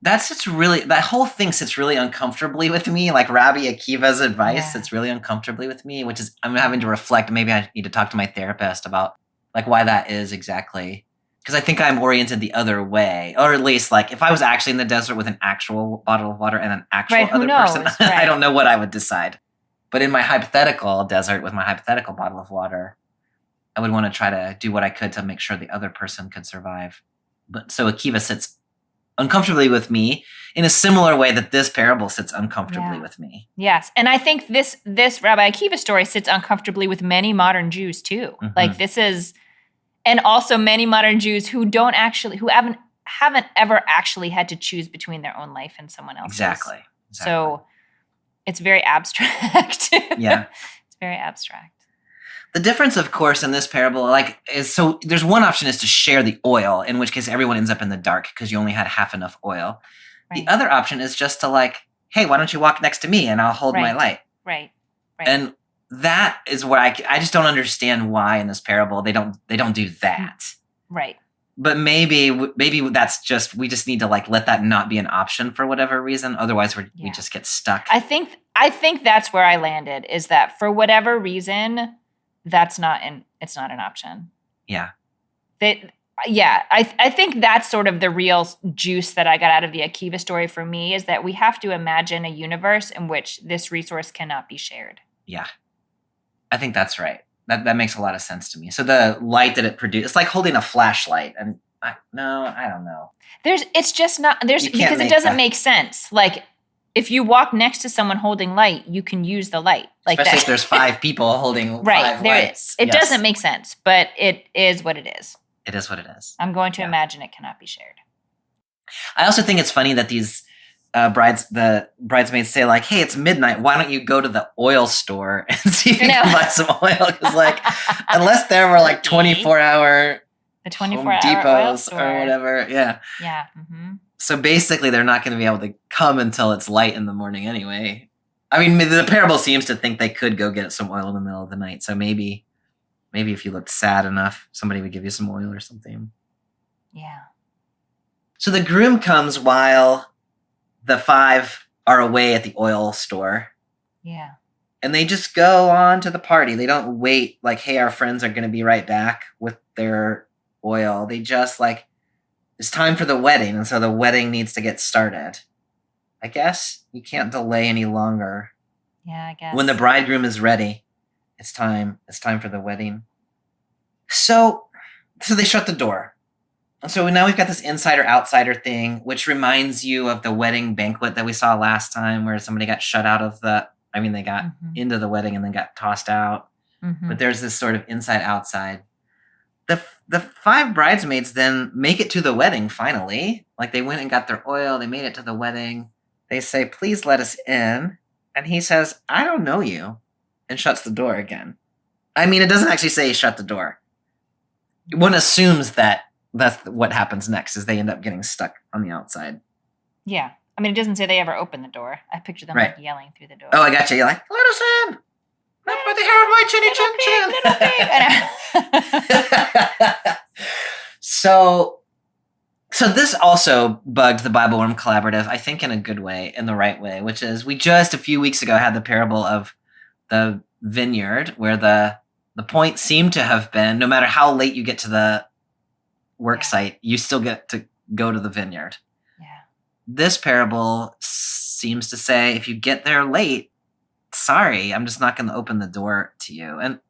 That whole thing sits really uncomfortably with me. Rabbi Akiva's advice sits really uncomfortably with me, which is I'm having to reflect. Maybe I need to talk to my therapist about why that is exactly. Because I think I'm oriented the other way, or at least if I was actually in the desert with an actual bottle of water and an actual other person, I don't know what I would decide. But in my hypothetical desert with my hypothetical bottle of water, I would want to try to do what I could to make sure the other person could survive. But so Akiva sits uncomfortably with me in a similar way that this parable sits uncomfortably with me. Yes. And I think this Rabbi Akiva story sits uncomfortably with many modern Jews too. Mm-hmm. This is... And also many modern Jews who haven't ever actually had to choose between their own life and someone else's. Exactly. So it's very abstract. Yeah. It's very abstract. The difference, of course, in this parable, is so there's one option is to share the oil, in which case everyone ends up in the dark because you only had half enough oil. Right. The other option is just to hey, why don't you walk next to me and I'll hold my light. Right. And that is where I just don't understand why in this parable they don't do that. Right. But maybe that's just we just need to let that not be an option for whatever reason. Otherwise we just get stuck. I think that's where I landed is that for whatever reason it's not an option. Yeah. I think that's sort of the real juice that I got out of the Akiva story for me is that we have to imagine a universe in which this resource cannot be shared. Yeah. I think that's right. That makes a lot of sense to me. So the light that it produces, it's like holding a flashlight. And I don't know. Because it doesn't make sense. If you walk next to someone holding light, you can use the light. Especially if there's 5 people holding 5 lights. It doesn't make sense, but it is what it is. It is what it is. I'm going to imagine it cannot be shared. I also think it's funny that these the bridesmaids say hey, it's midnight. Why don't you go to the oil store and see if you can buy some oil? Because unless there were 24-hour the 24-hour Home Depots or whatever, yeah. Mm-hmm. So basically, they're not going to be able to come until it's light in the morning anyway. I mean, the parable seems to think they could go get some oil in the middle of the night. So maybe if you looked sad enough, somebody would give you some oil or something. Yeah. So the groom comes while the 5 are away at the oil store. Yeah. And they just go on to the party. They don't wait hey, our friends are going to be right back with their oil. They just it's time for the wedding. And so the wedding needs to get started. I guess you can't delay any longer. Yeah, I guess. When the bridegroom is ready, it's time for the wedding. So they shut the door. So now we've got this insider-outsider thing, which reminds you of the wedding banquet that we saw last time where somebody got shut out of they got into the wedding and then got tossed out. Mm-hmm. But there's this sort of inside-outside. The 5 bridesmaids then make it to the wedding finally. They went and got their oil. They made it to the wedding. They say, please let us in. And he says, I don't know you, and shuts the door again. I mean, it doesn't actually say shut the door. One assumes that that's what happens next is they end up getting stuck on the outside. Yeah. I mean, it doesn't say they ever open the door. I picture them Right. like yelling through the door. Oh, I got you. You're like, let us in. Not by the hair of my chinny Little chin pig, little pig. I know. So this also bugged the BibleWorm Collaborative, I think in a good way, in the right way, which is we just a few weeks ago had the parable of the vineyard where the point seemed to have been no matter how late you get to the work site, you still get to go to the vineyard. Yeah. This parable seems to say if you get there late, sorry, I'm just not going to open the door to you. And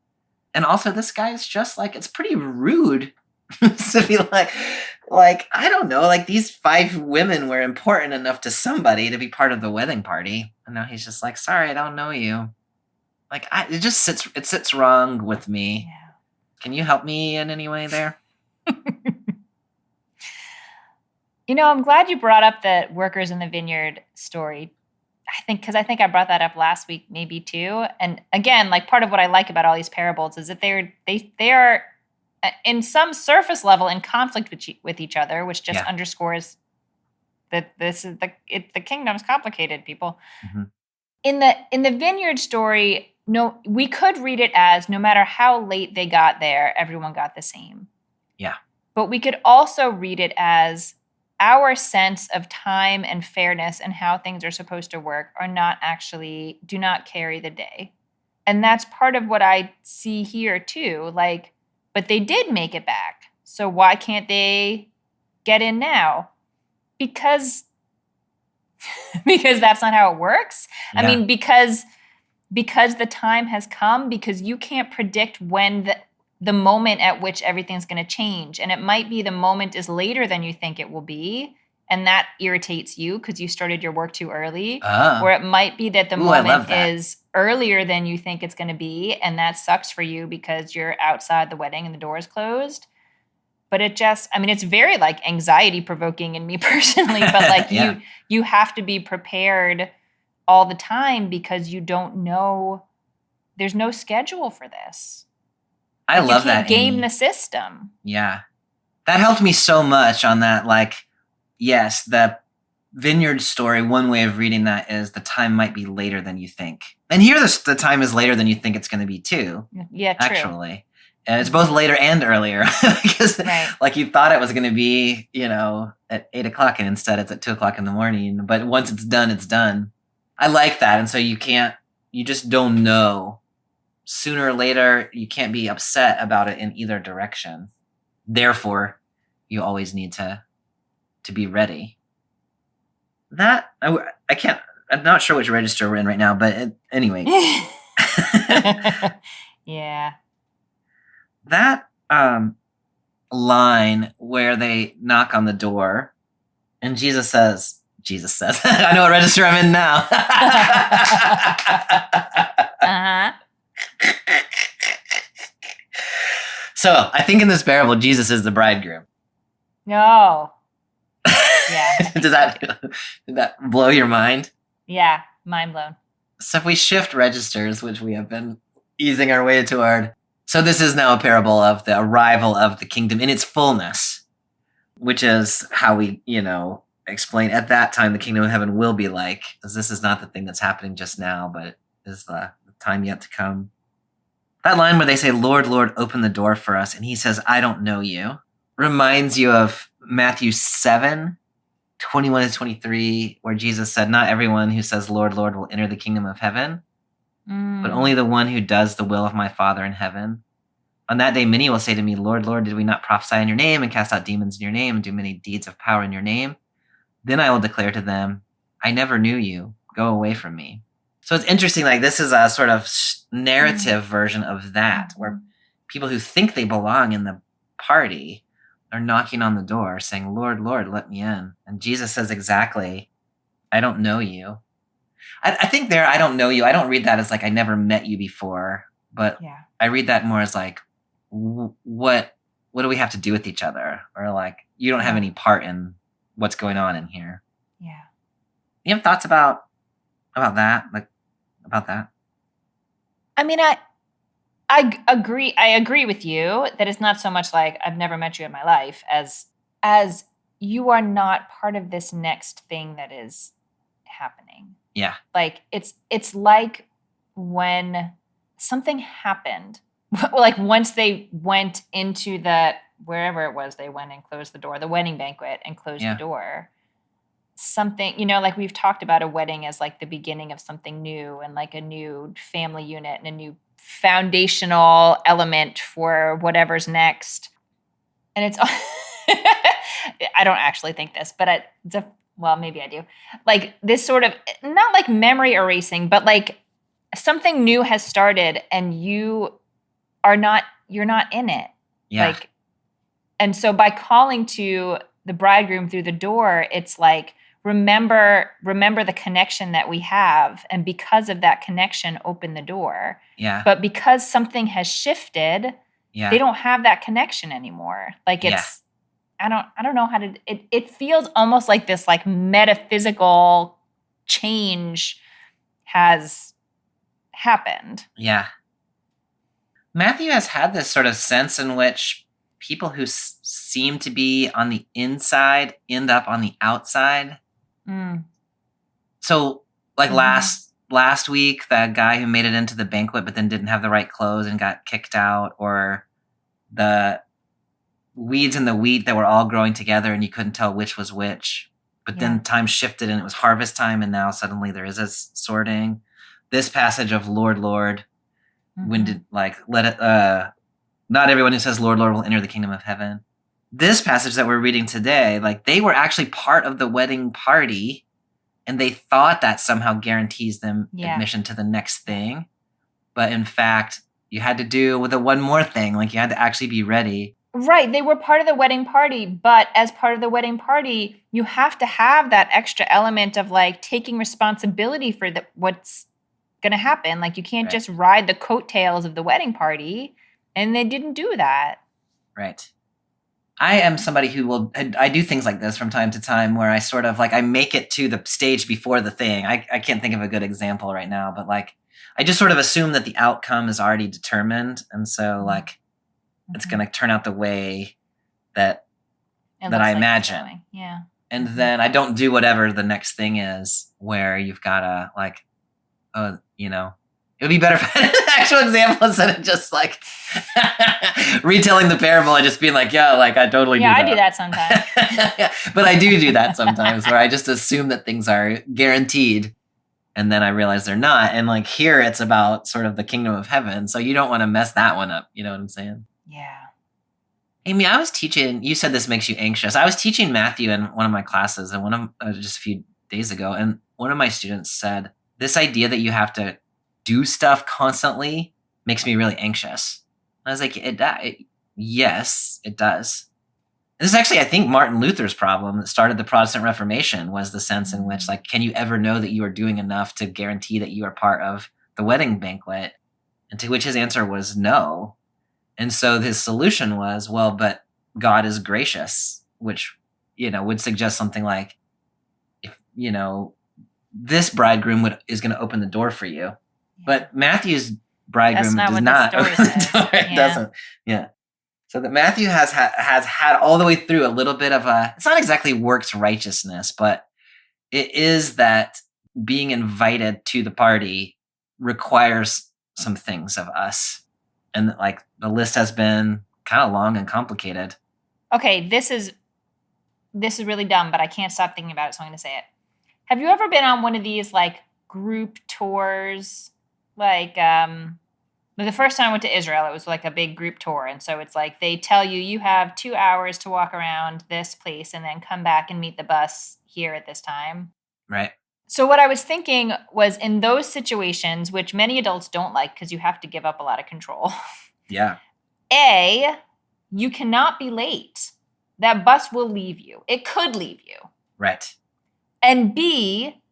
also this guy's just like, it's pretty rude to be like, I don't know, like these 5 women were important enough to somebody to be part of the wedding party. And now he's just like, sorry, I don't know you. Like, it sits wrong with me. Yeah. Can you help me in any way there? I'm glad you brought up the workers in the vineyard story. I think I brought that up last week, maybe too. And again, like part of what I like about all these parables is that they are in some surface level in conflict with each other, which just underscores that this is the kingdom's complicated, people. Mm-hmm. In the vineyard story, no, we could read it as no matter how late they got there, everyone got the same. Yeah. But we could also read it as our sense of time and fairness and how things are supposed to work do not carry the day. And that's part of what I see here too. Like, but they did make it back. So why can't they get in now? Because that's not how it works. Yeah. I mean, because the time has come, because you can't predict when the moment at which everything's going to change. And it might be the moment is later than you think it will be. And that irritates you because you started your work too early. Or it might be that the moment is earlier than you think it's going to be. And that sucks for you because you're outside the wedding and the door is closed. But it's very like anxiety provoking in me personally. But like you have to be prepared all the time because you don't know. There's no schedule for this. I love that. You can't game the system. Yeah. That helped me so much on that. Like, yes, the vineyard story, one way of reading that is the time might be later than you think. And here the time is later than you think it's going to be too. Yeah, true. Actually. And it's both later and earlier. Because like you thought it was going to be, at 8 o'clock and instead it's at 2 o'clock in the morning. But once it's done, it's done. I like that. And so you just don't know. Sooner or later, you can't be upset about it in either direction. Therefore, you always need to be ready. That, I can't, I'm not sure which register we're in right now, but anyway. Yeah. That line where they knock on the door and Jesus says, I know what register I'm in now. Uh-huh. So I think in this parable, Jesus is the bridegroom. No. Yeah. Did that blow your mind? Yeah, mind blown. So if we shift registers, which we have been easing our way toward. So this is now a parable of the arrival of the kingdom in its fullness, which is how we, explain at that time the kingdom of heaven will be like. This is not the thing that's happening just now, but is the time yet to come. That line where they say, Lord, Lord, open the door for us. And he says, I don't know you, reminds you of Matthew 7:21-23, where Jesus said, not everyone who says, Lord, Lord, will enter the kingdom of heaven, but only the one who does the will of my Father in heaven. On that day, many will say to me, Lord, Lord, did we not prophesy in your name and cast out demons in your name and do many deeds of power in your name? Then I will declare to them, I never knew you. Go away from me. So it's interesting, like this is a sort of narrative version of that, where people who think they belong in the party are knocking on the door saying, Lord, Lord, let me in. And Jesus says exactly, I don't know you. I think I don't know you. I don't read that as like, I never met you before, but I read that more as like, what do we have to do with each other? Or like, you don't have any part in what's going on in here. Yeah. You have thoughts about that? Like, about that? I mean, I agree with you that it's not so much like I've never met you in my life as you are not part of this next thing that is happening. Yeah. Like it's like when something happened, like once they went into that, wherever it was, they went and closed the door, the wedding banquet, and closed the door. Something, like we've talked about a wedding as like the beginning of something new and like a new family unit and a new foundational element for whatever's next. And it's, I don't actually think this, but well, maybe I do. Like this sort of, not like memory erasing, but like something new has started and you're not in it. Yeah. Like, and so by calling to the bridegroom through the door, it's like, remember the connection that we have. And because of that connection, open the door. Yeah. But because something has shifted, they don't have that connection anymore. Like it's, I don't know how to, it feels almost like this like metaphysical change has happened. Yeah. Matthew has had this sort of sense in which people who seem to be on the inside end up on the outside. So like last week, that guy who made it into the banquet but then didn't have the right clothes and got kicked out, or the weeds and the wheat that were all growing together and you couldn't tell which was which. But then time shifted and it was harvest time and now suddenly there is a sorting. This passage of Lord, Lord, when did like let it not everyone who says Lord, Lord will enter the kingdom of heaven. This passage that we're reading today, like they were actually part of the wedding party and they thought that somehow guarantees them admission to the next thing. But in fact, you had to do with the one more thing, like you had to actually be ready. Right. They were part of the wedding party, but as part of the wedding party, you have to have that extra element of like taking responsibility for what's going to happen. Like you can't just ride the coattails of the wedding party, and they didn't do that. Right. I am somebody who I do things like this from time to time where I sort of like, I make it to the stage before the thing. I can't think of a good example right now, but like, I just sort of assume that the outcome is already determined. And so like, it's going to turn out the way that I imagine. Yeah. And then I don't do whatever the next thing is where you've got to like, it would be better if I had an actual example instead of just like retelling the parable and just being like, I totally do that. Yeah, I do that sometimes. But I do that sometimes where I just assume that things are guaranteed and then I realize they're not. And like here it's about sort of the kingdom of heaven. So you don't want to mess that one up. You know what I'm saying? Yeah. Amy, I was teaching, you said this makes you anxious. I was teaching Matthew in one of my classes and just a few days ago. And one of my students said, this idea that you have to do stuff constantly makes me really anxious. I was like, yes, it does. And this is actually, I think, Martin Luther's problem that started the Protestant Reformation was the sense in which, like, can you ever know that you are doing enough to guarantee that you are part of the wedding banquet? And to which his answer was no. And so his solution was, well, but God is gracious, which, would suggest something like, if, this bridegroom is going to open the door for you. But Matthew's bridegroom does not open the door. It doesn't. Yeah. So that Matthew has had all the way through a little bit of it's not exactly works righteousness, but it is that being invited to the party requires some things of us. And like the list has been kind of long and complicated. Okay, this is really dumb, but I can't stop thinking about it, so I'm going to say it. Have you ever been on one of these like group tours? Like the first time I went to Israel, it was like a big group tour. And so it's like they tell you have 2 hours to walk around this place and then come back and meet the bus here at this time. Right. So what I was thinking was in those situations, which many adults don't like because you have to give up a lot of control. Yeah. A, you cannot be late. That bus will leave you. It could leave you. Right. And B,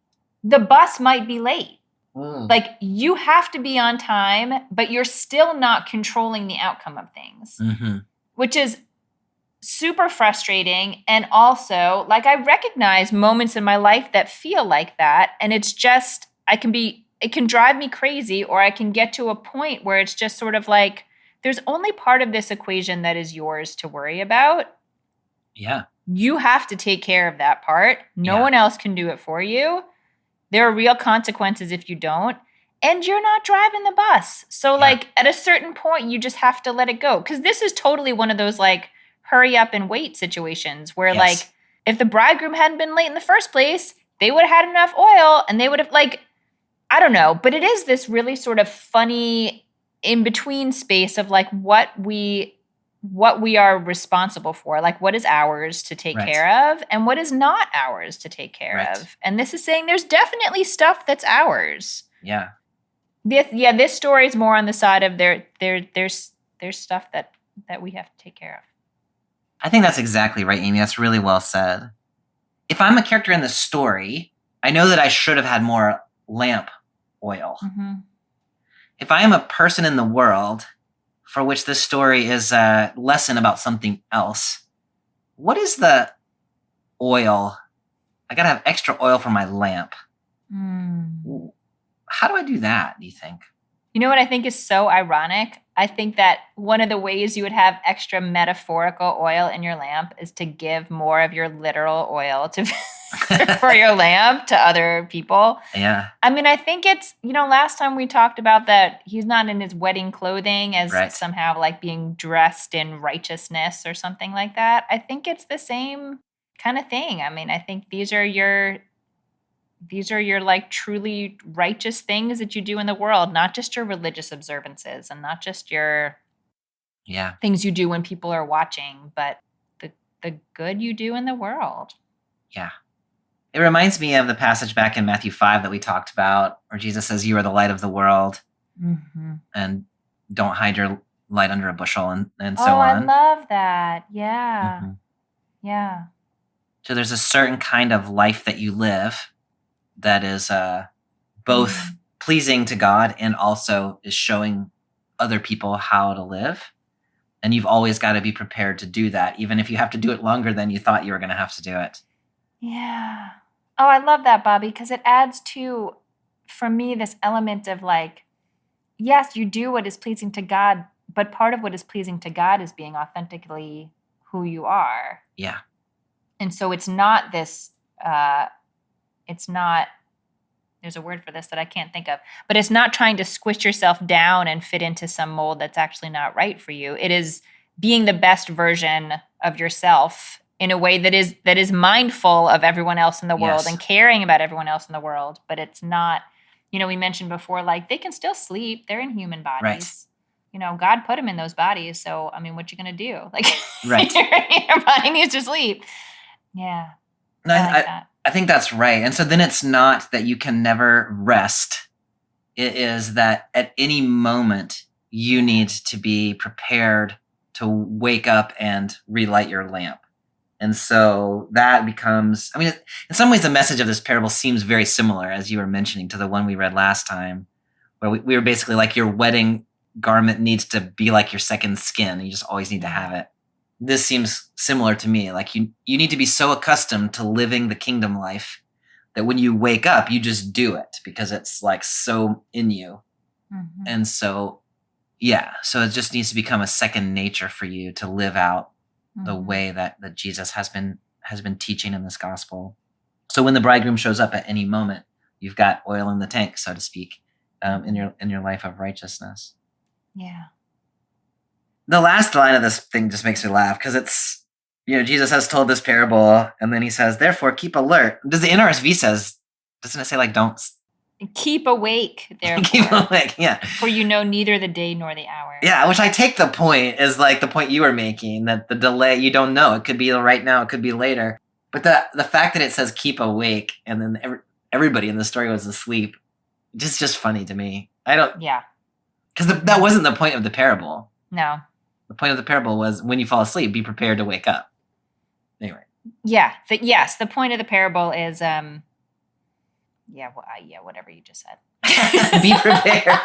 the bus might be late. Like you have to be on time, but you're still not controlling the outcome of things, which is super frustrating. And also, like I recognize moments in my life that feel like that. And it's just, it can drive me crazy, or I can get to a point where it's just sort of like, there's only part of this equation that is yours to worry about. Yeah. you have to take care of that part. No Yeah. one else can do it for you. There are real consequences if you don't. And you're not driving the bus. So like at a certain point, you just have to let it go. Because this is totally one of those like hurry up and wait situations where like if the bridegroom hadn't been late in the first place, they would have had enough oil and they would have like, I don't know. But it is this really sort of funny in between space of like what we are responsible for, like what is ours to take care of and what is not ours to take care of. And this is saying there's definitely stuff that's ours. Yeah. This story is more on the side of there's stuff that we have to take care of. I think that's exactly right, Amy. That's really well said. If I'm a character in the story, I know that I should have had more lamp oil. Mm-hmm. If I am a person in the world for which this story is a lesson about something else, what is the oil? I got to have extra oil for my lamp. How do I do that, do you think? You know what I think is so ironic? I think that one of the ways you would have extra metaphorical oil in your lamp is to give more of your literal oil to for your lamp to other people. Yeah. I mean, I think it's, last time we talked about that he's not in his wedding clothing as somehow like being dressed in righteousness or something like that. I think it's the same kind of thing. I mean, I think these are your like truly righteous things that you do in the world, not just your religious observances and not just your things you do when people are watching, but the good you do in the world. Yeah. It reminds me of the passage back in Matthew 5 that we talked about where Jesus says, you are the light of the world and don't hide your light under a bushel and so on. I love that. Yeah. Mm-hmm. Yeah. So there's a certain kind of life that you live that is both pleasing to God and also is showing other people how to live. And you've always got to be prepared to do that, even if you have to do it longer than you thought you were going to have to do it. Yeah. Oh, I love that, Bobby, because it adds to, for me, this element of like, yes, you do what is pleasing to God, but part of what is pleasing to God is being authentically who you are. Yeah. And so it's not this, there's a word for this that I can't think of, but it's not trying to squish yourself down and fit into some mold that's actually not right for you. It is being the best version of yourself in a way that is mindful of everyone else in the world and caring about everyone else in the world. But it's not, we mentioned before, like they can still sleep. They're in human bodies. Right. God put them in those bodies. So, I mean, what you going to do? Like, your body needs to sleep. Yeah. No, I think that's right. And so then it's not that you can never rest. It is that at any moment you need to be prepared to wake up and relight your lamp. And so that becomes, in some ways the message of this parable seems very similar, as you were mentioning, to the one we read last time, where we were basically like your wedding garment needs to be like your second skin. You just always need to have it. This seems similar to me. Like you need to be so accustomed to living the kingdom life that when you wake up, you just do it because it's like so in you. Mm-hmm. And so, so it just needs to become a second nature for you to live out the way that Jesus has been teaching in this gospel. So when the bridegroom shows up at any moment, you've got oil in the tank, so to speak, in your life of righteousness. Yeah. The last line of this thing just makes me laugh because it's, Jesus has told this parable and then he says, therefore keep alert. Does the NRSV doesn't it say like don't? Keep awake, therefore. Keep awake, yeah. For you know neither the day nor the hour. Yeah, which I take the point is like the point you were making, that the delay, you don't know. It could be right now, it could be later. But the fact that it says keep awake and then everybody in the story was asleep, just funny to me. Yeah. Because that wasn't the point of the parable. No. The point of the parable was when you fall asleep, be prepared to wake up. Anyway. Yeah. The point of the parable is, whatever you just said. Be prepared.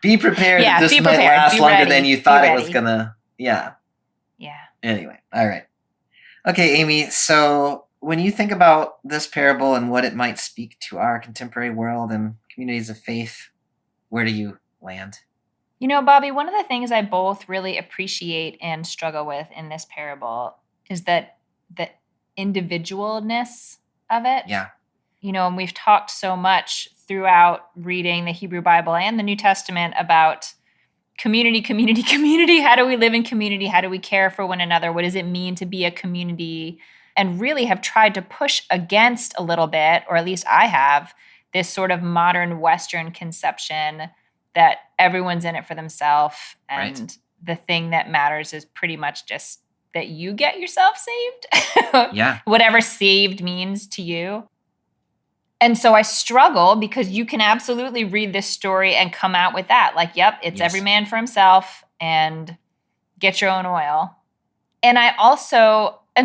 Be prepared. Yeah, this be might prepared. last Be longer ready. than you thought Be it was ready. gonna. Yeah. Yeah. Anyway. All right. Okay, Amy. So when you think about this parable and what it might speak to our contemporary world and communities of faith, where do you land? Bobby, one of the things I both really appreciate and struggle with in this parable is that the individualness of it. Yeah. And we've talked so much throughout reading the Hebrew Bible and the New Testament about community, community, community. How do we live in community? How do we care for one another? What does it mean to be a community? And really have tried to push against a little bit, or at least I have, this sort of modern Western conception that everyone's in it for themselves. And Right. the thing that matters is pretty much just that you get yourself saved. Yeah. Whatever saved means to you. And so I struggle because you can absolutely read this story and come out with that. Like, yep, it's Yes. every man for himself and get your own oil. And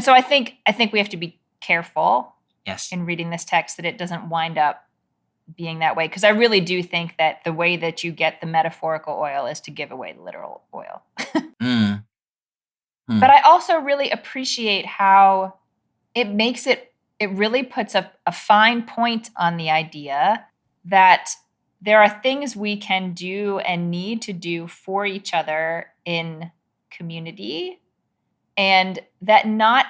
so I think we have to be careful Yes. in reading this text that it doesn't wind up being that way. Because I really do think that the way that you get the metaphorical oil is to give away the literal oil. But I also really appreciate how it makes it really puts a fine point on the idea that there are things we can do and need to do for each other in community, and that not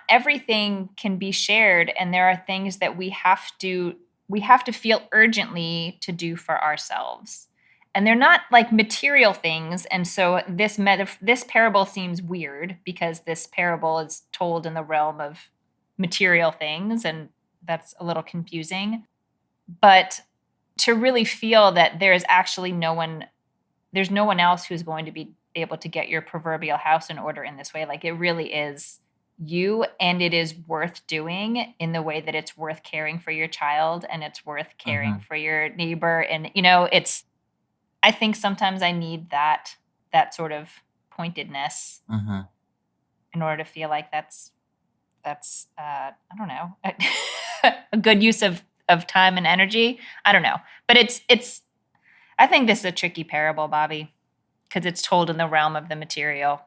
everything can be shared, and there are things that we have to feel urgently to do for ourselves. And they're not like material things. And so this parable seems weird because this parable is told in the realm of material things, and that's a little confusing. But to really feel that there's no one else who's going to be able to get your proverbial house in order in this way. Like, it really is you, and it is worth doing in the way that it's worth caring for your child, and it's worth caring for your neighbor. And, I think sometimes I need that sort of pointedness in order to feel like that's I don't know, a good use of time and energy. I don't know. But I think this is a tricky parable, Bobby, because it's told in the realm of the material,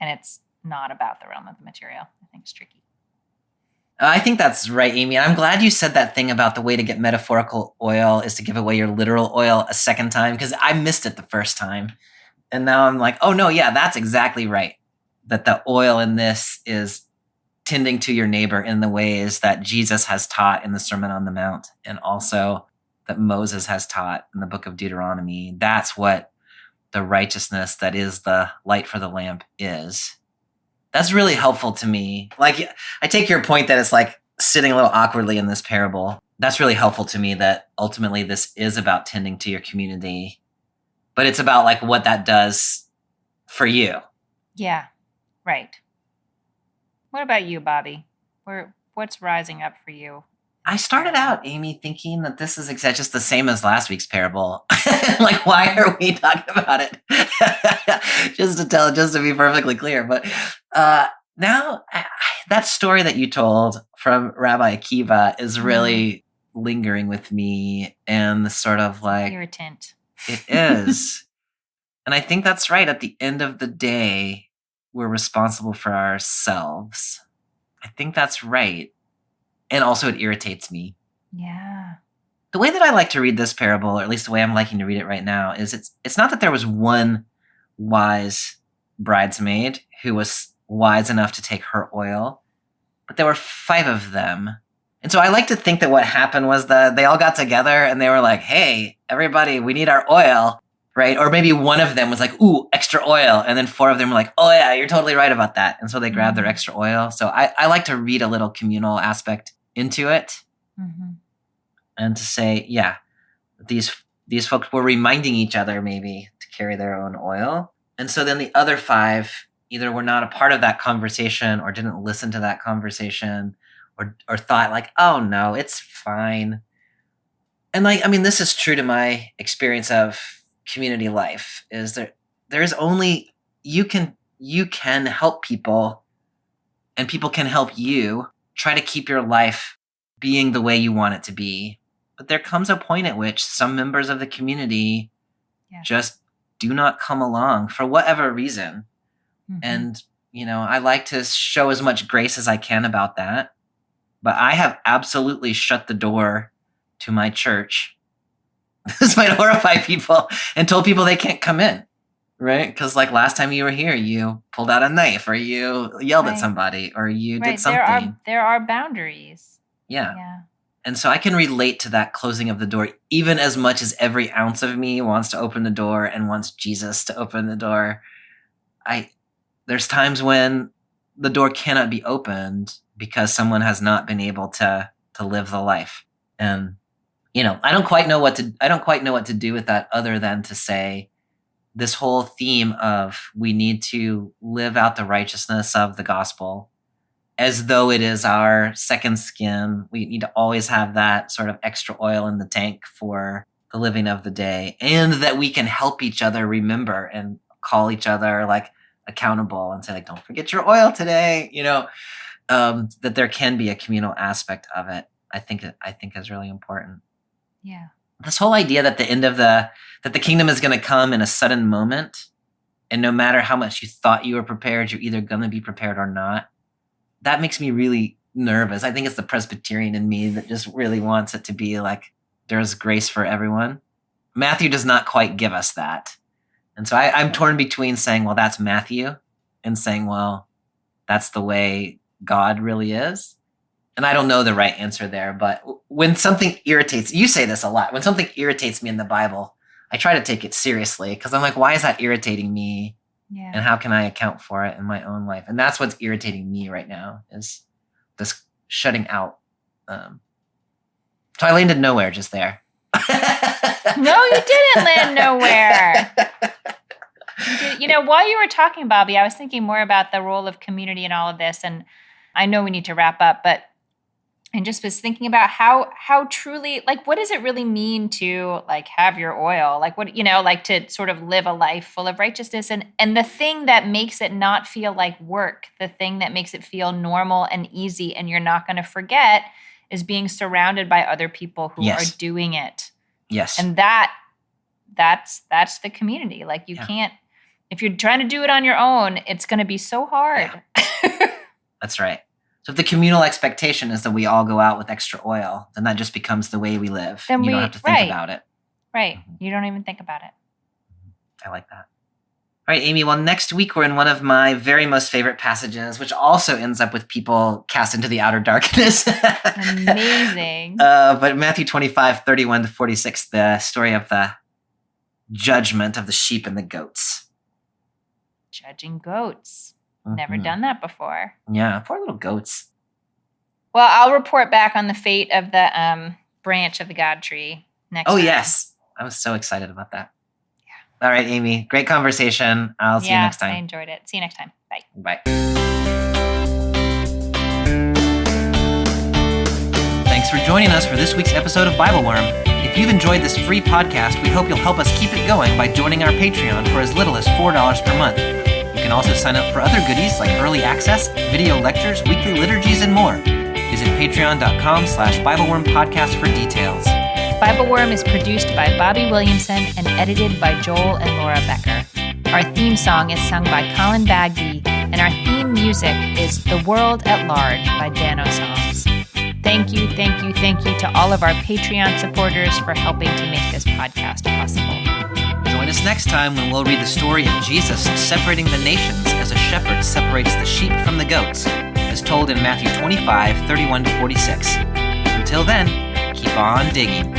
and it's not about the realm of the material. I think it's tricky. I think that's right, Amy. I'm glad you said that thing about the way to get metaphorical oil is to give away your literal oil a second time, because I missed it the first time. And now I'm like, oh no, yeah, that's exactly right. That the oil in this is tending to your neighbor in the ways that Jesus has taught in the Sermon on the Mount, and also that Moses has taught in the book of Deuteronomy. That's what the righteousness that is the light for the lamp is. That's really helpful to me. Like, I take your point that it's like sitting a little awkwardly in this parable. That's really helpful to me, that ultimately this is about tending to your community, but it's about like what that does for you. Yeah, right. What about you, Bobby? What's rising up for you? I started out, Amy, thinking that this is just the same as last week's parable. Like, why are we talking about it? just to be perfectly clear. But now that story that you told from Rabbi Akiva is really lingering with me, and the sort of like irritant. It is. And I think that's right. At the end of the day, we're responsible for ourselves. I think that's right. And also it irritates me. Yeah. The way that I like to read this parable, or at least the way I'm liking to read it right now, is it's not that there was one wise bridesmaid who was wise enough to take her oil, but there were 5 of them. And so I like to think that what happened was that they all got together and they were like, hey, everybody, we need our oil, right? Or maybe one of them was like, ooh, extra oil. And then 4 of them were like, oh yeah, you're totally right about that. And so they grabbed their extra oil. So I like to read a little communal aspect into it, and to say, yeah, these folks were reminding each other maybe to carry their own oil. And so then the other 5 either were not a part of that conversation, or didn't listen to that conversation, or thought like, oh no, it's fine. And like, I mean, this is true to my experience of community life, is there's only, you can help people, and people can help you try to keep your life being the way you want it to be. But there comes a point at which some members of the community just do not come along for whatever reason. And, I like to show as much grace as I can about that. But I have absolutely shut the door to my church. This might horrify people, and told people they can't come in. right? Because like last time you were here, you pulled out a knife or you yelled at somebody or you did something. There are boundaries. Yeah. Yeah. And so I can relate to that closing of the door, even as much as every ounce of me wants to open the door and wants Jesus to open the door. There's times when the door cannot be opened because someone has not been able to live the life. And, I don't quite know what to do with that other than to say this whole theme of we need to live out the righteousness of the gospel as though it is our second skin. We need to always have that sort of extra oil in the tank for the living of the day, and that we can help each other remember and call each other like accountable and say like, don't forget your oil today, that there can be a communal aspect of it. I think is really important. Yeah. This whole idea that that the kingdom is going to come in a sudden moment, and no matter how much you thought you were prepared, you're either going to be prepared or not. That makes me really nervous. I think it's the Presbyterian in me that just really wants it to be like there's grace for everyone. Matthew does not quite give us that. And so I'm torn between saying, well, that's Matthew, and saying, well, that's the way God really is. And I don't know the right answer there, but when something irritates, you say this a lot, when something irritates me in the Bible, I try to take it seriously because I'm like, why is that irritating me? Yeah. And how can I account for it in my own life? And that's what's irritating me right now is this shutting out. So I landed nowhere just there. No, you didn't land nowhere. While you were talking, Bobby, I was thinking more about the role of community in all of this. And I know we need to wrap up, but I just was thinking about how truly, like, what does it really mean to like have your oil? Like what, like to sort of live a life full of righteousness, and the thing that makes it not feel like work, the thing that makes it feel normal and easy and you're not going to forget is being surrounded by other people who are doing it. Yes. And that's the community. Like you can't, if you're trying to do it on your own, it's going to be so hard. Yeah. That's right. So if the communal expectation is that we all go out with extra oil, then that just becomes the way we live. Then you don't have to think about it. Right. You don't even think about it. I like that. All right, Amy. Well, next week we're in one of my very most favorite passages, which also ends up with people cast into the outer darkness. Amazing. But Matthew 25:31-46, the story of the judgment of the sheep and the goats. Judging goats. Never done that before. Yeah, poor little goats. Well, I'll report back on the fate of the branch of the God tree next time. Oh, yes. I was so excited about that. Yeah. All right, Amy. Great conversation. I'll see you next time. I enjoyed it. See you next time. Bye. Bye. Thanks for joining us for this week's episode of BibleWorm. If you've enjoyed this free podcast, we hope you'll help us keep it going by joining our Patreon for as little as $4 per month. You can also sign up for other goodies like early access, video lectures, weekly liturgies, and more. Visit patreon.com/BibleWorm podcast for details. BibleWorm is produced by Bobby Williamson and edited by Joel and Laura Becker. Our theme song is sung by Colin Bagby, and our theme music is The World at Large by Dano Songs. Thank you to all of our Patreon supporters for helping to make this podcast possible. Join us next time when we'll read the story of Jesus separating the nations as a shepherd separates the sheep from the goats, as told in Matthew 25:31-46. Until then, keep on digging.